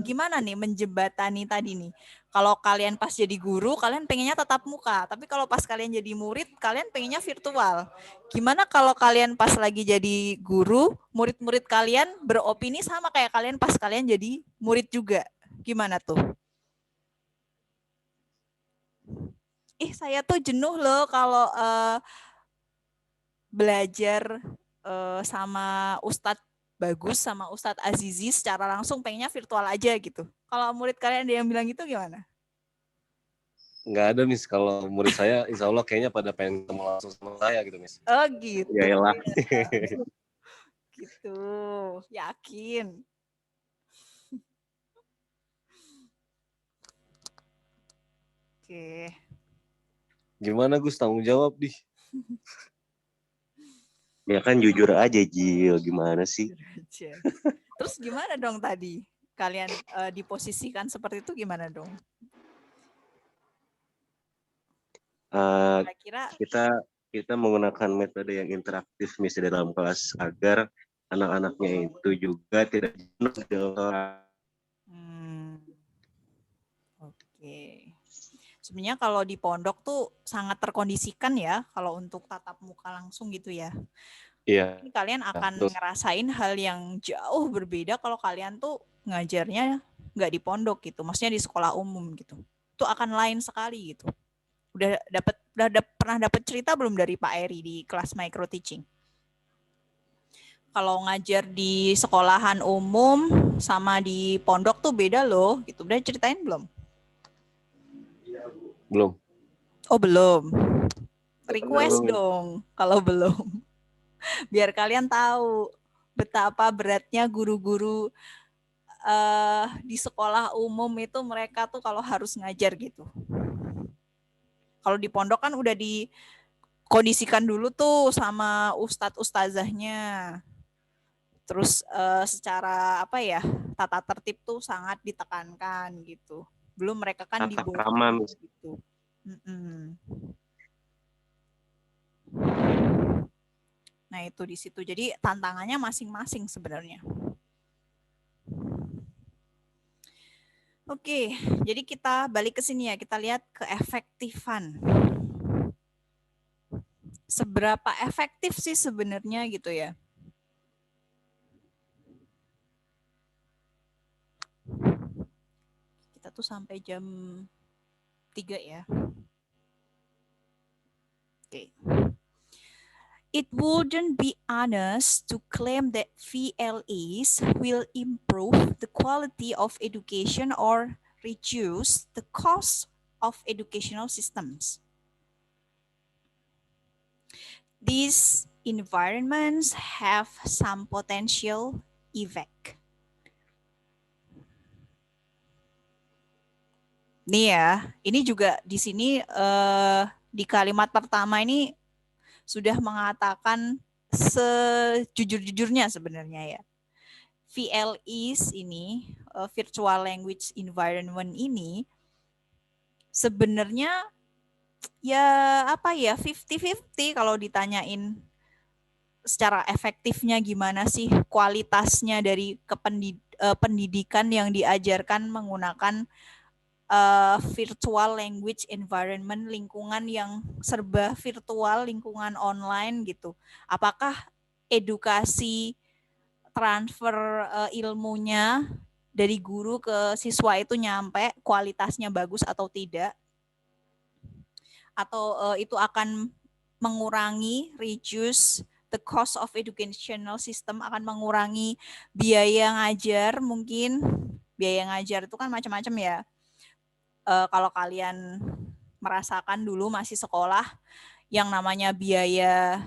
gimana nih menjembatani tadi nih? Kalau kalian pas jadi guru, kalian pengennya tatap muka. Tapi kalau pas kalian jadi murid, kalian pengennya virtual. Gimana kalau kalian pas lagi jadi guru, murid-murid kalian beropini sama kayak kalian pas kalian jadi murid juga? Gimana tuh? Saya tuh jenuh loh kalau belajar sama Ustadz Bagus sama Ustadz Azizi secara langsung, pengennya virtual aja gitu. Kalau murid kalian ada yang bilang gitu gimana? Nggak ada Miss, kalau murid saya insya Allah kayaknya pada pengen ketemu langsung sama saya gitu Miss. Oh gitu. Yaelah. Gitu. Yakin. Oke. Gimana Gus, tanggung jawab di? Ya kan jujur aja Jil, gimana sih? Terus gimana dong tadi? Kalian diposisikan seperti itu gimana dong? Kira-kira Kita menggunakan metode yang interaktif Miss di dalam kelas agar anak-anaknya itu juga tidak jenuh di dalam kelas. Oke. Sebenarnya kalau di pondok tuh sangat terkondisikan ya kalau untuk tatap muka langsung gitu ya. Iya. Ini kalian akan ngerasain hal yang jauh berbeda kalau kalian tuh ngajarnya nggak di pondok gitu, maksudnya di sekolah umum gitu. Itu akan lain sekali gitu. Udah pernah dapat cerita belum dari Pak Eri di kelas micro teaching? Kalau ngajar di sekolahan umum sama di pondok tuh beda loh gitu. Udah ceritain belum? Belum. Oh belum. Request dong kalau belum. Biar kalian tahu betapa beratnya guru-guru di sekolah umum itu, mereka tuh kalau harus ngajar gitu. Kalau di pondok kan udah dikondisikan dulu tuh sama ustadz ustazahnya. Terus secara apa ya, tata tertib tuh sangat ditekankan gitu. Belum mereka kan dibobol gitu. Nah itu di situ. Jadi tantangannya masing-masing sebenarnya. Oke, jadi kita balik ke sini ya. Kita lihat keefektifan. Seberapa efektif sih sebenarnya gitu ya? Kita tuh sampai jam 3 ya. Oke. It wouldn't be honest to claim that VLEs will improve the quality of education or reduce the cost of educational systems. These environments have some potential effect. Nih ya, ini juga di sini di kalimat pertama ini sudah mengatakan sejujur-jujurnya sebenarnya ya. VLEs ini, Virtual Language Environment ini, sebenarnya ya apa ya, 50-50 kalau ditanyain secara efektifnya gimana sih kualitasnya dari pendidikan yang diajarkan menggunakan virtual language environment, lingkungan yang serba virtual, lingkungan online gitu. Apakah edukasi transfer ilmunya dari guru ke siswa itu nyampe, kualitasnya bagus atau tidak? Atau itu akan mengurangi, reduce the cost of educational system, akan mengurangi biaya ngajar mungkin. Biaya ngajar itu kan macam-macam ya. Kalau kalian merasakan dulu masih sekolah, yang namanya biaya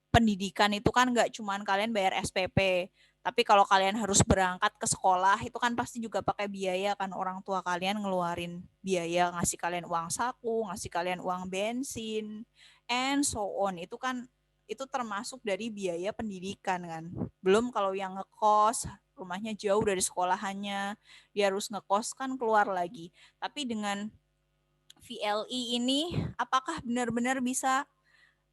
pendidikan itu kan nggak cuman kalian bayar SPP, tapi kalau kalian harus berangkat ke sekolah itu kan pasti juga pakai biaya kan, orang tua kalian ngeluarin biaya, ngasih kalian uang saku, ngasih kalian uang bensin, and so on. Itu kan itu termasuk dari biaya pendidikan kan. Belum kalau yang ngekos, rumahnya jauh dari sekolahannya, dia harus ngekos kan keluar lagi. Tapi dengan VLI ini apakah benar-benar bisa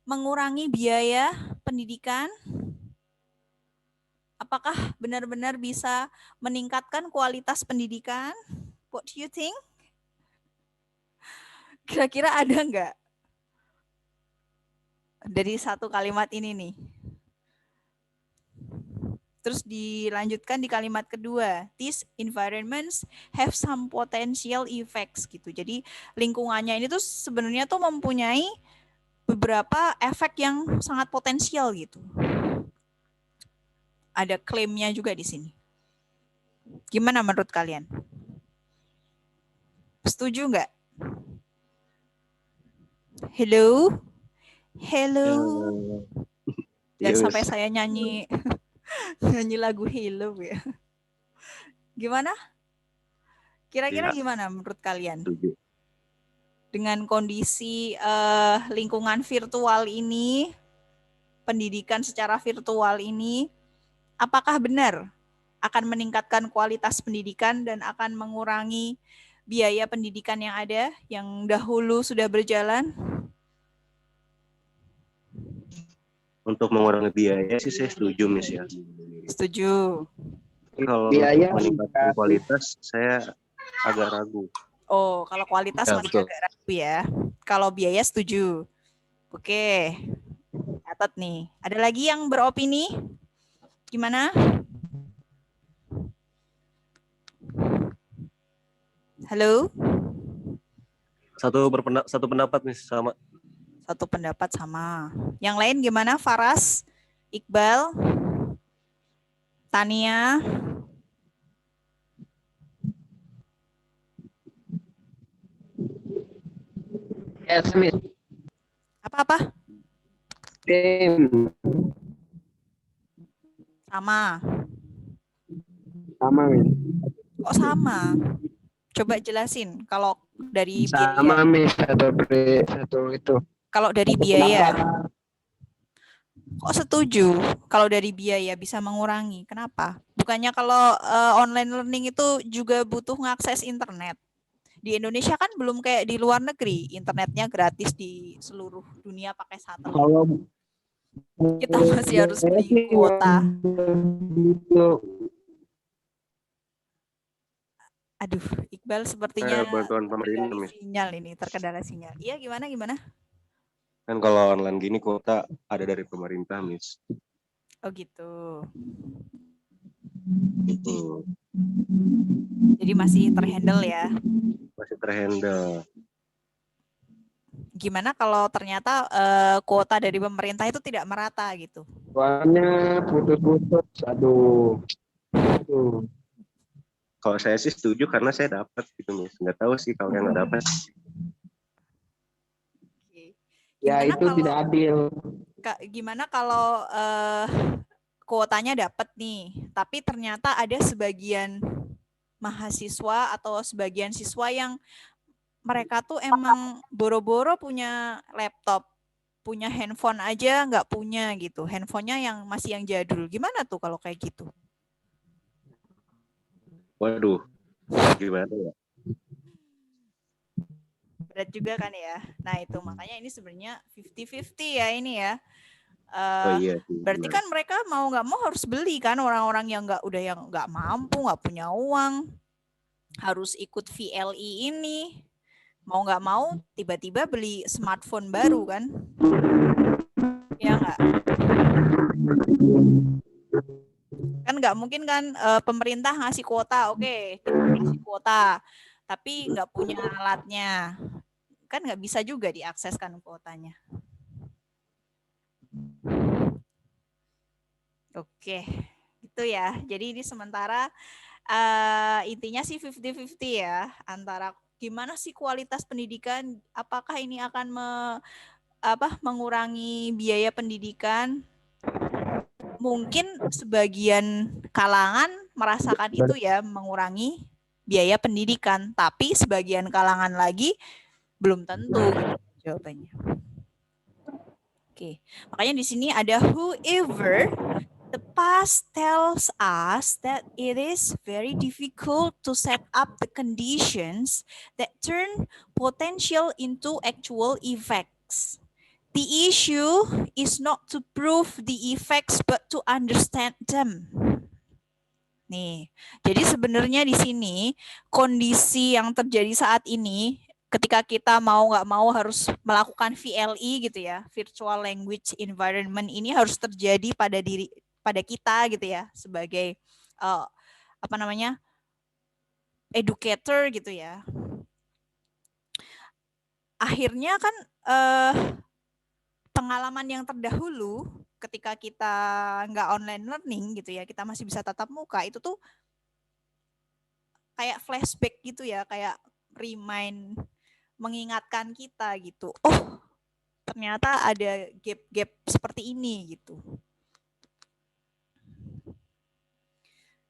mengurangi biaya pendidikan? Apakah benar-benar bisa meningkatkan kualitas pendidikan? What do you think? Kira-kira ada nggak dari satu kalimat ini nih? Terus dilanjutkan di kalimat kedua, these environments have some potential effects gitu. Jadi lingkungannya ini tuh sebenarnya tuh mempunyai beberapa efek yang sangat potensial gitu. Ada klaimnya juga di sini. Gimana menurut kalian? Setuju nggak? Hello? Hello? Dan sampai saya nyanyi nyanyi lagu Hello ya. Gimana? Kira-kira gimana menurut kalian? Dengan kondisi lingkungan virtual ini, pendidikan secara virtual ini, apakah benar akan meningkatkan kualitas pendidikan dan akan mengurangi biaya pendidikan yang ada, yang dahulu sudah berjalan? Untuk mengurangi biaya sih saya setuju, Miss ya. Setuju. Kalau Biaya meningkatkan kualitas saya agak ragu. Oh, kalau kualitas Ya, masih betul. agak ragu ya. Kalau biaya setuju. Oke. Catat nih. Ada lagi yang beropini? Gimana? Halo? Satu pendapat nih sama. Satu pendapat sama. Yang lain gimana? Faras, Iqbal, Tania. Yes, Miss. Apa-apa? Same. Sama. Sama, Miss. Kok sama? Coba jelasin. Kalau dari biaya. Sama, Miss. Satu itu. Kalau dari biaya. Kok setuju kalau dari biaya bisa mengurangi? Kenapa? Bukannya kalau online learning itu juga butuh mengakses internet. Di Indonesia kan belum kayak di luar negeri, internetnya gratis di seluruh dunia pakai satelit. Kalau Kita masih harus beli kuota. Aduh, Iqbal sepertinya Bantuan pemerintah, terkendala Miss. sinyal ini, terkendala sinyal. Iya, gimana? Kan kalau online gini kuota ada dari pemerintah, Miss. Oh gitu. Itu Jadi masih terhandle ya. masih terhandle. Gimana kalau ternyata kuota dari pemerintah itu tidak merata gitu? Soalnya putus-putus. Aduh. Kalau saya sih setuju karena saya dapat gitu, Miss. Nggak tahu sih kalau yang nggak dapat. Ya Gimana itu kalau, tidak adil. gimana kalau kuotanya dapat nih, tapi ternyata ada sebagian mahasiswa atau sebagian siswa yang mereka tuh emang boro-boro punya laptop, punya handphone aja nggak punya gitu, handphonenya yang masih yang jadul. Gimana tuh kalau kayak gitu? Waduh, gimana ya? Berat juga kan ya. Nah itu makanya ini sebenarnya 50-50 ya ini ya. Oh iya sih, Berarti benar. kan mereka mau nggak mau harus beli kan, orang-orang yang nggak mampu, nggak punya uang, harus ikut VLI ini. Mau nggak mau tiba-tiba beli smartphone baru kan? Ya nggak? Kan nggak mungkin kan pemerintah ngasih kuota, oke, kita ngasih kuota, tapi nggak punya alatnya. Kan nggak bisa juga diakseskan kuotanya. Oke, itu ya. Jadi ini sementara intinya sih 50-50 ya, antara gimana sih kualitas pendidikan, apakah ini akan mengurangi biaya pendidikan. Mungkin sebagian kalangan merasakan itu ya, mengurangi biaya pendidikan, tapi sebagian kalangan lagi belum tentu gitu jawabannya. Oke, makanya di sini ada whoever. The past tells us that it is very difficult to set up the conditions that turn potential into actual effects. The issue is not to prove the effects but to understand them. Nih, jadi sebenarnya di sini kondisi yang terjadi saat ini ketika kita mau nggak mau harus melakukan VLE gitu ya, virtual language environment ini harus terjadi pada kita gitu ya, sebagai educator gitu ya. Akhirnya kan pengalaman yang terdahulu ketika kita nggak online learning gitu ya, kita masih bisa tatap muka, itu tuh kayak flashback gitu ya, kayak mengingatkan kita gitu. Oh, ternyata ada gap-gap seperti ini gitu.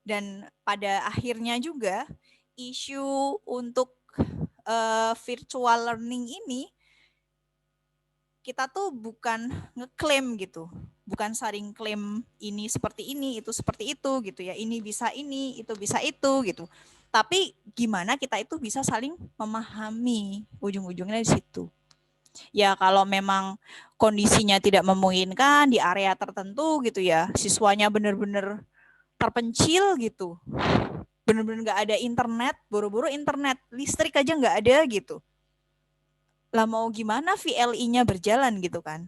Dan pada akhirnya juga isu untuk virtual learning ini kita tuh bukan ngeklaim gitu, bukan saling klaim ini seperti ini, itu seperti itu gitu ya, ini bisa ini, itu bisa itu gitu. Tapi gimana kita itu bisa saling memahami, ujung-ujungnya di situ. Ya kalau memang kondisinya tidak memungkinkan di area tertentu gitu ya, siswanya benar-benar terpencil gitu, benar-benar nggak ada internet, buru-buru internet, listrik aja nggak ada gitu. Lah mau gimana VLE-nya berjalan gitu kan?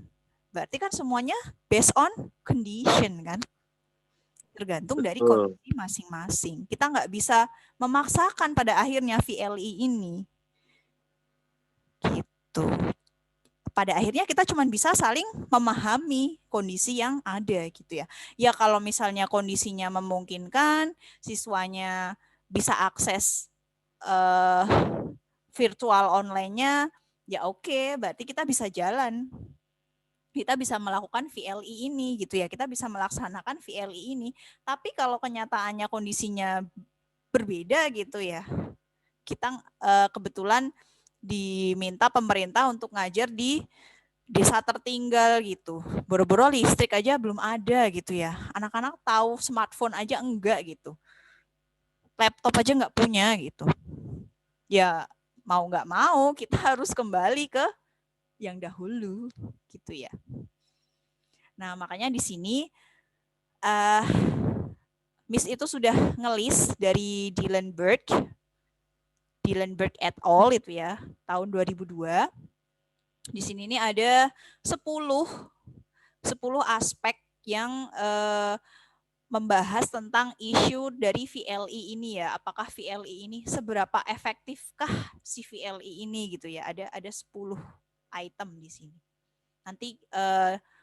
Berarti kan semuanya based on condition kan? Tergantung dari kondisi masing-masing. Kita nggak bisa memaksakan pada akhirnya VLE ini. Gitu. Pada akhirnya kita cuma bisa saling memahami kondisi yang ada gitu ya. Ya kalau misalnya kondisinya memungkinkan, siswanya bisa akses virtual online-nya, ya oke, berarti kita bisa jalan. Kita bisa melakukan VLE ini gitu ya, kita bisa melaksanakan VLE ini. Tapi kalau kenyataannya kondisinya berbeda gitu ya, kita kebetulan diminta pemerintah untuk ngajar di desa tertinggal gitu. Boro-boro listrik aja belum ada gitu ya. Anak-anak tahu smartphone aja enggak gitu. Laptop aja enggak punya gitu. Ya mau nggak mau kita harus kembali ke yang dahulu gitu ya. Nah makanya di sini Miss itu sudah ngelis dari Dylan Burke et al. Itu ya, tahun 2002. Di sini ini ada 10 aspek yang membahas tentang isu dari VLE ini ya. Apakah VLE ini seberapa efektifkah si VLE ini gitu ya. Ada 10 item di sini. Nanti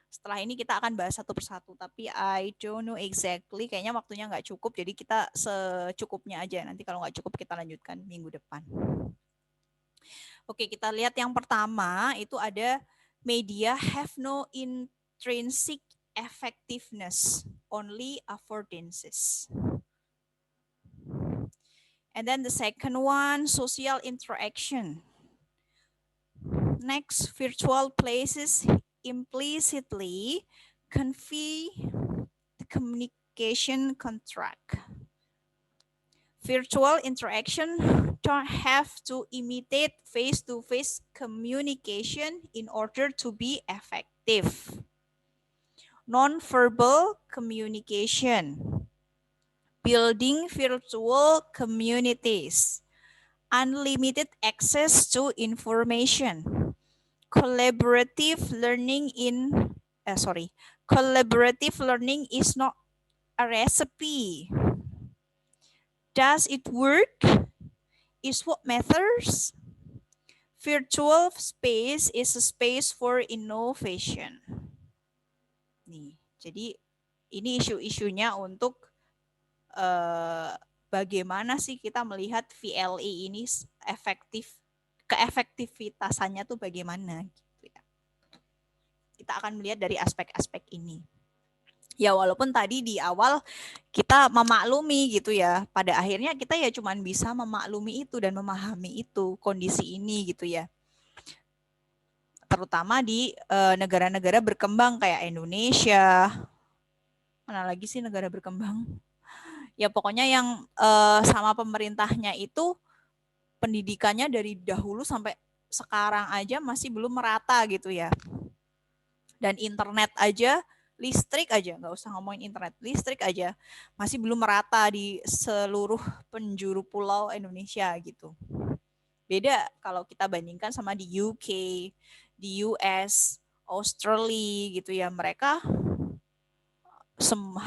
setelah ini kita akan bahas satu persatu, tapi I don't know exactly, kayaknya waktunya nggak cukup, jadi kita secukupnya aja. Nanti kalau nggak cukup kita lanjutkan minggu depan. Oke, kita lihat yang pertama itu ada media have no intrinsic effectiveness, only affordances. And then the second one, social interaction. Next, virtual places implicitly convey the communication contract. Virtual interaction don't have to imitate face-to-face communication in order to be effective. Non-verbal communication, building virtual communities, unlimited access to information, collaborative learning is not a recipe. Does it work? Is what matters. Virtual space is a space for innovation. Nih, jadi ini isu-isunya untuk bagaimana sih kita melihat VLE ini keefektivitasannya tuh bagaimana gitu ya. kita akan melihat dari aspek-aspek ini. Ya walaupun tadi di awal kita memaklumi gitu ya, pada akhirnya kita ya cuman bisa memaklumi itu dan memahami itu, kondisi ini gitu ya. Terutama di negara-negara berkembang kayak Indonesia. Mana lagi sih negara berkembang? Ya pokoknya yang sama pemerintahnya itu pendidikannya dari dahulu sampai sekarang aja masih belum merata gitu ya. Dan internet aja, listrik aja, nggak usah ngomongin internet, listrik aja masih belum merata di seluruh penjuru pulau Indonesia gitu. Beda kalau kita bandingkan sama di UK, di US, Australia gitu ya, mereka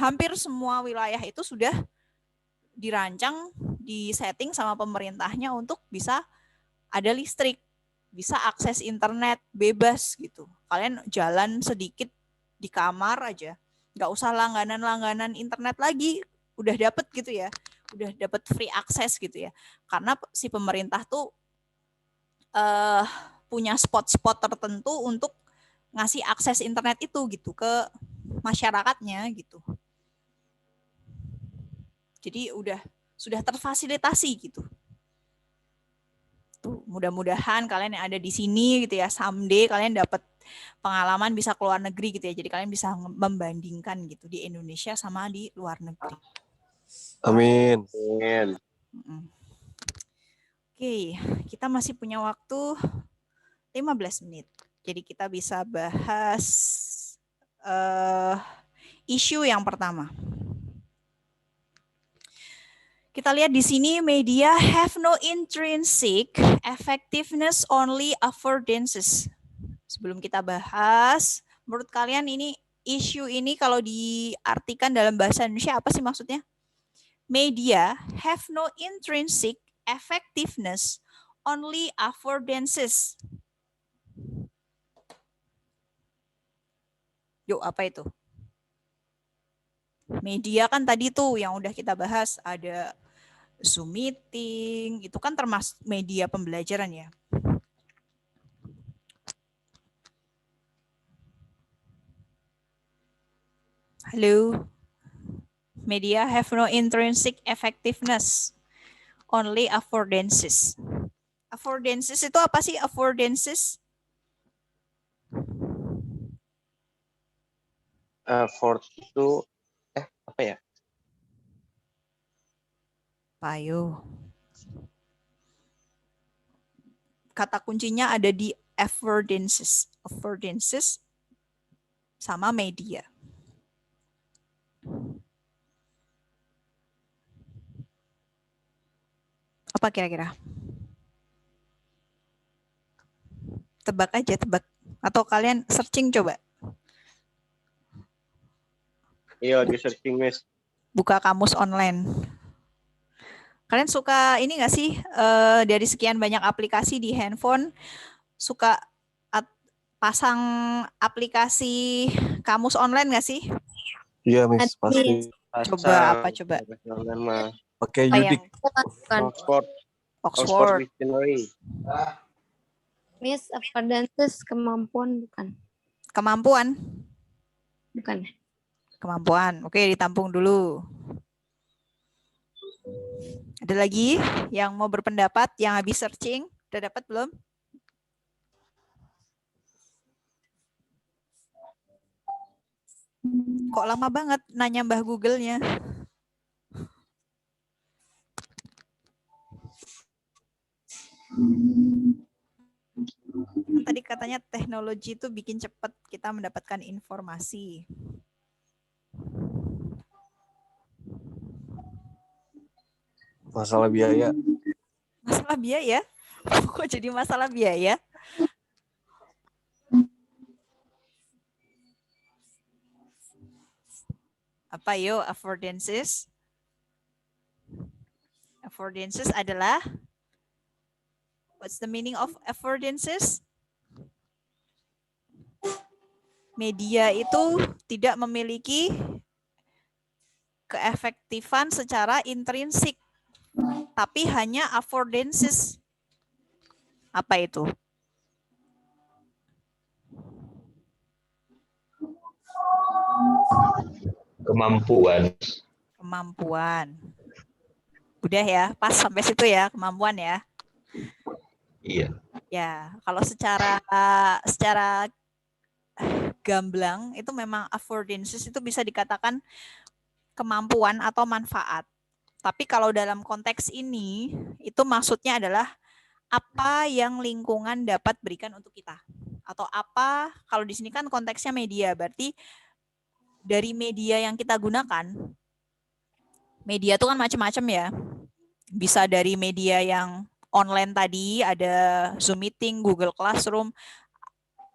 hampir semua wilayah itu sudah dirancang, disetting sama pemerintahnya untuk bisa ada listrik, bisa akses internet bebas gitu. Kalian jalan sedikit di kamar aja, nggak usah langganan internet lagi, udah dapet gitu ya, udah dapet free access gitu ya. Karena si pemerintah tuh punya spot-spot tertentu untuk ngasih akses internet itu gitu ke masyarakatnya gitu. Jadi sudah terfasilitasi gitu. Tuh, mudah-mudahan kalian yang ada di sini gitu ya, someday kalian dapat pengalaman bisa keluar negeri gitu ya. Jadi kalian bisa membandingkan gitu di Indonesia sama di luar negeri. Amin. Oke, kita masih punya waktu 15 menit. Jadi kita bisa bahas isu yang pertama. Kita lihat di sini, media have no intrinsic effectiveness, only affordances. Sebelum kita bahas, menurut kalian ini isu ini kalau diartikan dalam bahasa Indonesia apa sih maksudnya? Media have no intrinsic effectiveness, only affordances. Yuk, apa itu? Media kan tadi tuh yang udah kita bahas, ada Zoom meeting, itu kan termasuk media pembelajaran ya. Halo. Media have no intrinsic effectiveness, only affordances. Affordances itu apa sih affordances? Afford itu apa ya? Payo. Kata kuncinya ada di affordances. Affordances sama media. Apa kira-kira? Tebak aja, tebak. Atau kalian searching coba. Iya, lagi searching, Miss. Buka kamus online. Kalian suka ini nggak sih, dari sekian banyak aplikasi di handphone, suka pasang aplikasi kamus online nggak sih? Iya, Miss, pasti. Coba apa coba? Pakai Apa Yudik. Oxford. Dictionary. Miss, affordances kemampuan bukan? Kemampuan. Bukan. Kemampuan. Oke, ditampung dulu. Ada lagi yang mau berpendapat, yang habis searching? Udah dapat belum? Kok lama banget nanya Mbah Google-nya? Tadi katanya teknologi itu bikin cepat kita mendapatkan informasi. Masalah biaya. Masalah biaya? Kok jadi masalah biaya? Apa yo affordances? Affordances adalah, what's the meaning of affordances? Media itu tidak memiliki keefektifan secara intrinsik, tapi hanya affordances. Apa itu? Kemampuan. Kemampuan. Udah ya, pas sampai situ ya, kemampuan ya. Iya. Ya, kalau secara gamblang itu memang affordances itu bisa dikatakan kemampuan atau manfaat. Tapi kalau dalam konteks ini, itu maksudnya adalah apa yang lingkungan dapat berikan untuk kita. Atau apa, kalau di sini kan konteksnya media, berarti dari media yang kita gunakan, media itu kan macam-macam ya. Bisa dari media yang online tadi, ada Zoom Meeting, Google Classroom,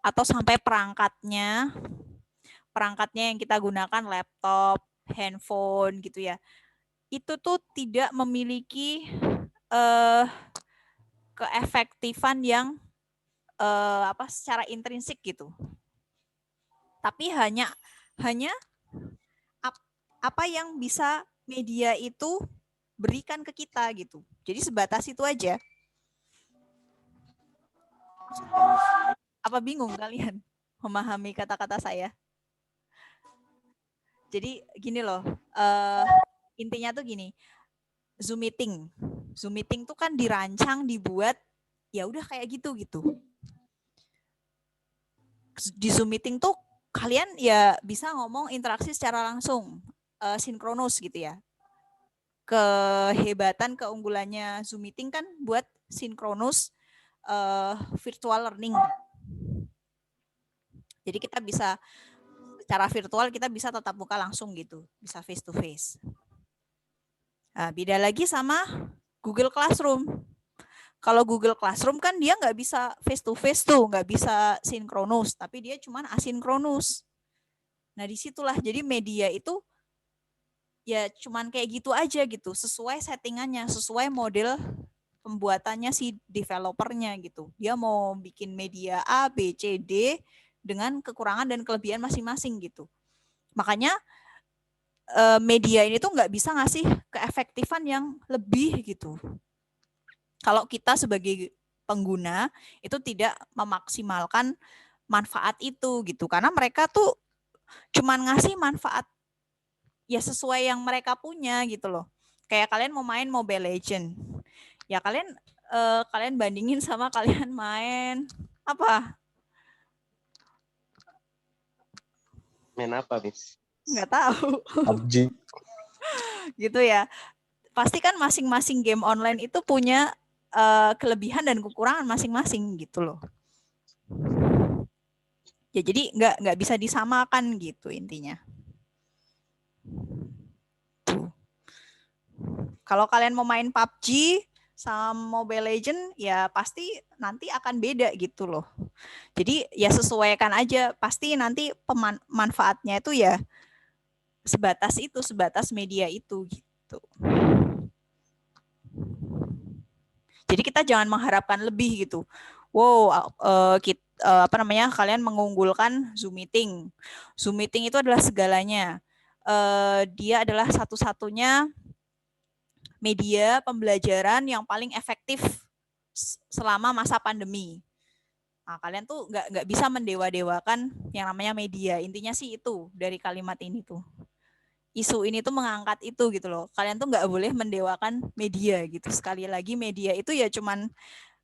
atau sampai perangkatnya yang kita gunakan, laptop, handphone gitu ya. Itu tuh tidak memiliki keefektifan yang secara intrinsik gitu. Tapi hanya apa yang bisa media itu berikan ke kita gitu. Jadi sebatas itu aja. Apa bingung kalian memahami kata-kata saya? Jadi gini loh, intinya tuh gini, Zoom meeting tuh kan dirancang, dibuat, ya udah kayak gitu. Di Zoom meeting tuh kalian ya bisa ngomong interaksi secara langsung, sinkronus gitu ya. Kehebatan, keunggulannya Zoom meeting kan buat sinkronus virtual learning. Jadi kita bisa secara virtual, kita bisa tatap muka langsung gitu, bisa face to face. Nah, beda lagi sama Google Classroom. Kalau Google Classroom kan dia nggak bisa face to face tuh, nggak bisa sinkronus, tapi dia cuma asinkronus. Nah disitulah jadi media itu ya cuman kayak gitu aja gitu, sesuai settingannya, sesuai model pembuatannya si developernya gitu. Dia mau bikin media A, B, C, D dengan kekurangan dan kelebihan masing-masing gitu. Makanya media ini tuh nggak bisa ngasih keefektifan yang lebih gitu. Kalau kita sebagai pengguna itu tidak memaksimalkan manfaat itu gitu. Karena mereka tuh cuman ngasih manfaat ya sesuai yang mereka punya gitu loh. Kayak kalian mau main Mobile Legend. Ya kalian bandingin sama kalian main apa? Main apa, Miss? Nggak tahu. PUBG. Gitu ya. Pasti kan masing-masing game online itu punya kelebihan dan kekurangan masing-masing gitu loh. Ya jadi nggak bisa disamakan gitu intinya. Tuh. Kalau kalian mau main PUBG sama Mobile Legend ya pasti nanti akan beda gitu loh. Jadi ya sesuaikan aja, pasti nanti manfaatnya itu ya sebatas media itu gitu. Jadi kita jangan mengharapkan lebih gitu. Wow, kalian mengunggulkan Zoom Meeting. Zoom Meeting itu adalah segalanya. Dia adalah satu-satunya media pembelajaran yang paling efektif selama masa pandemi. Nah, kalian tuh nggak bisa mendewa-dewakan yang namanya media. Intinya sih itu dari kalimat ini tuh. Isu ini tuh mengangkat itu gitu loh. Kalian tuh nggak boleh mendewakan media gitu. Sekali lagi media itu ya cuman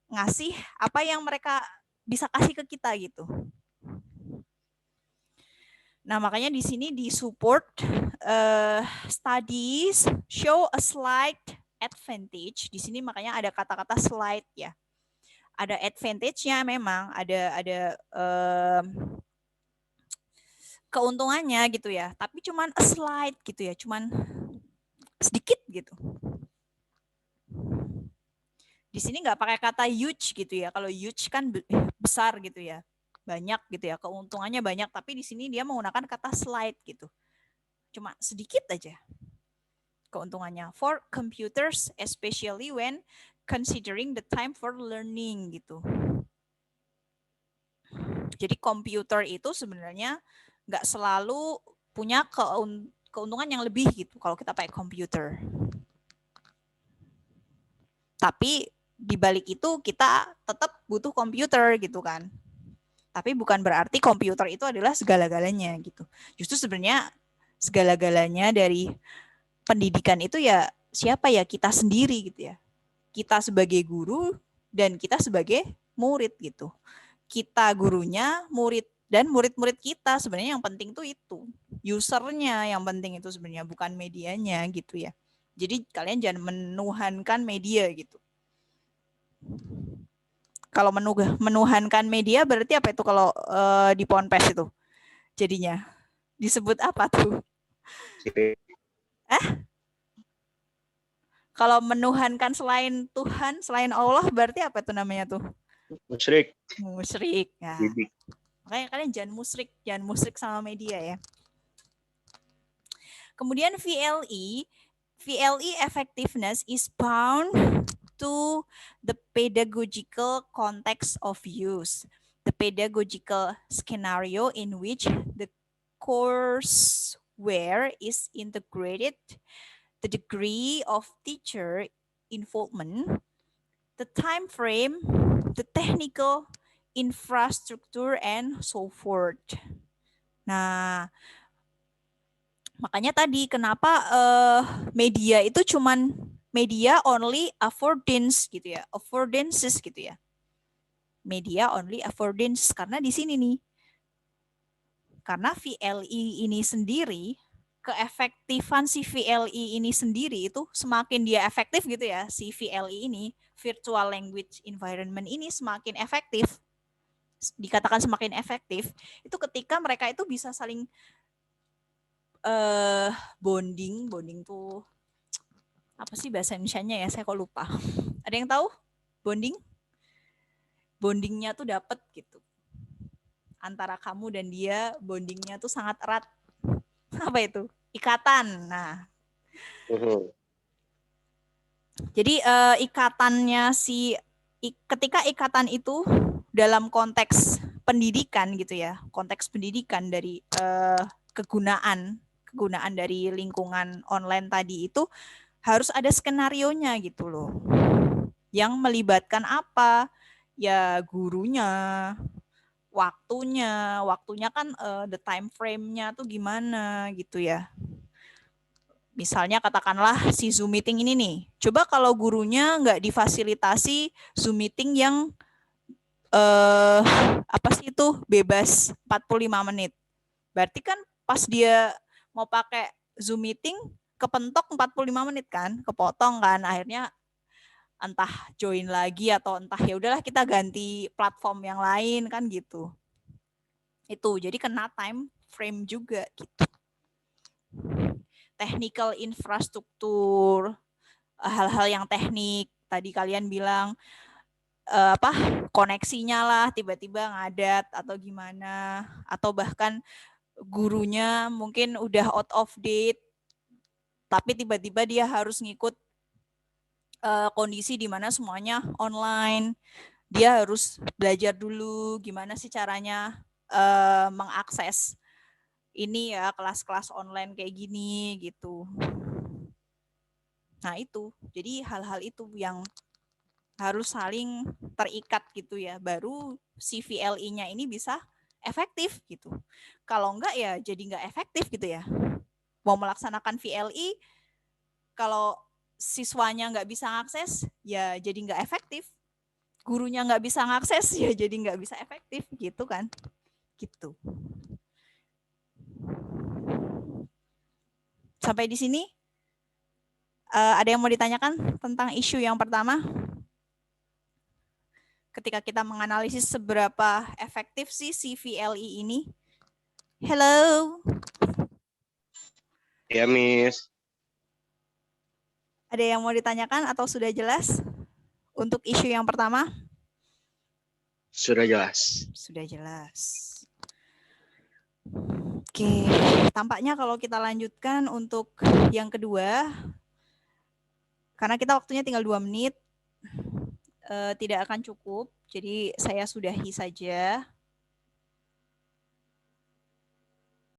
ngasih apa yang mereka bisa kasih ke kita gitu. Nah, makanya di sini di support studies show a slight advantage. Di sini makanya ada kata-kata slight ya. Ada advantage-nya memang, ada keuntungannya gitu ya. Tapi cuman a slight gitu ya, cuman sedikit gitu. Di sini nggak pakai kata huge gitu ya. Kalau huge kan besar gitu ya. Banyak gitu ya, keuntungannya banyak, tapi di sini dia menggunakan kata slight gitu. Cuma sedikit aja keuntungannya. For computers, especially when considering the time for learning gitu. Jadi komputer itu sebenarnya nggak selalu punya keuntungan yang lebih gitu kalau kita pakai komputer. Tapi di balik itu kita tetap butuh komputer gitu kan. Tapi bukan berarti komputer itu adalah segala-galanya gitu. Justru sebenarnya segala-galanya dari pendidikan itu ya siapa ya, kita sendiri gitu ya. Kita sebagai guru dan kita sebagai murid gitu. Kita gurunya, murid dan murid-murid kita sebenarnya yang penting tuh itu. Usernya yang penting itu sebenarnya, bukan medianya gitu ya. Jadi kalian jangan menuhankan media gitu. Kalau menuhankan media berarti apa itu kalau di Ponpes itu? Jadinya disebut apa tuh? Kalau menuhankan selain Tuhan, selain Allah berarti apa itu namanya tuh? Musyrik. Musyrik. Ya. Didik. Makanya kalian jangan musyrik sama media ya. Kemudian VLE effectiveness is bound to the pedagogical context of use, the pedagogical scenario in which the courseware is integrated, the degree of teacher involvement, the time frame, the technical infrastructure, and so forth. Nah, makanya tadi kenapa media itu cuman media only affordance gitu ya, affordances gitu ya. Media only affordance karena di sini nih. Karena VLE ini sendiri, keefektifan si VLE ini sendiri itu semakin dia efektif gitu ya, si VLE ini, virtual language environment ini semakin efektif. Dikatakan semakin efektif itu ketika mereka itu bisa saling bonding tuh apa sih bahasa Indonesianya ya, saya kok lupa. Ada yang tahu bondingnya tuh dapet gitu antara kamu dan dia, bondingnya tuh sangat erat. Apa itu? Ikatan. Nah, jadi ikatannya ketika ikatan itu dalam konteks pendidikan gitu ya, konteks pendidikan dari kegunaan dari lingkungan online tadi itu harus ada skenarionya gitu loh, yang melibatkan apa ya, gurunya, waktunya kan the time frame-nya tuh gimana gitu ya. Misalnya katakanlah si Zoom meeting ini nih, coba kalau gurunya nggak difasilitasi Zoom meeting yang apa sih itu bebas 45 menit. Berarti kan pas dia mau pakai Zoom meeting kepentok 45 menit kan, kepotong kan, akhirnya entah join lagi atau entah ya udahlah kita ganti platform yang lain kan gitu. Itu jadi kena time frame juga gitu. Technical infrastruktur, hal-hal yang teknik tadi kalian bilang koneksinya lah tiba-tiba ngadat atau gimana, atau bahkan gurunya mungkin udah out of date tapi tiba-tiba dia harus ngikut kondisi di mana semuanya online. Dia harus belajar dulu gimana sih caranya mengakses ini ya, kelas-kelas online kayak gini gitu. Nah itu, jadi hal-hal itu yang harus saling terikat gitu ya, baru si VLE-nya ini bisa efektif gitu. Kalau enggak ya jadi enggak efektif gitu ya. Mau melaksanakan VLE, kalau siswanya nggak bisa ngakses, ya jadi nggak efektif. Gurunya nggak bisa ngakses, ya jadi nggak bisa efektif gitu kan. Gitu. Sampai di sini, ada yang mau ditanyakan tentang isu yang pertama? Ketika kita menganalisis seberapa efektif sih si VLE ini. Hello. Ya, Miss. Ada yang mau ditanyakan atau sudah jelas untuk isu yang pertama? Sudah jelas. Sudah jelas. Oke, tampaknya kalau kita lanjutkan untuk yang kedua, karena kita waktunya tinggal 2 menit, tidak akan cukup, jadi saya sudahi saja.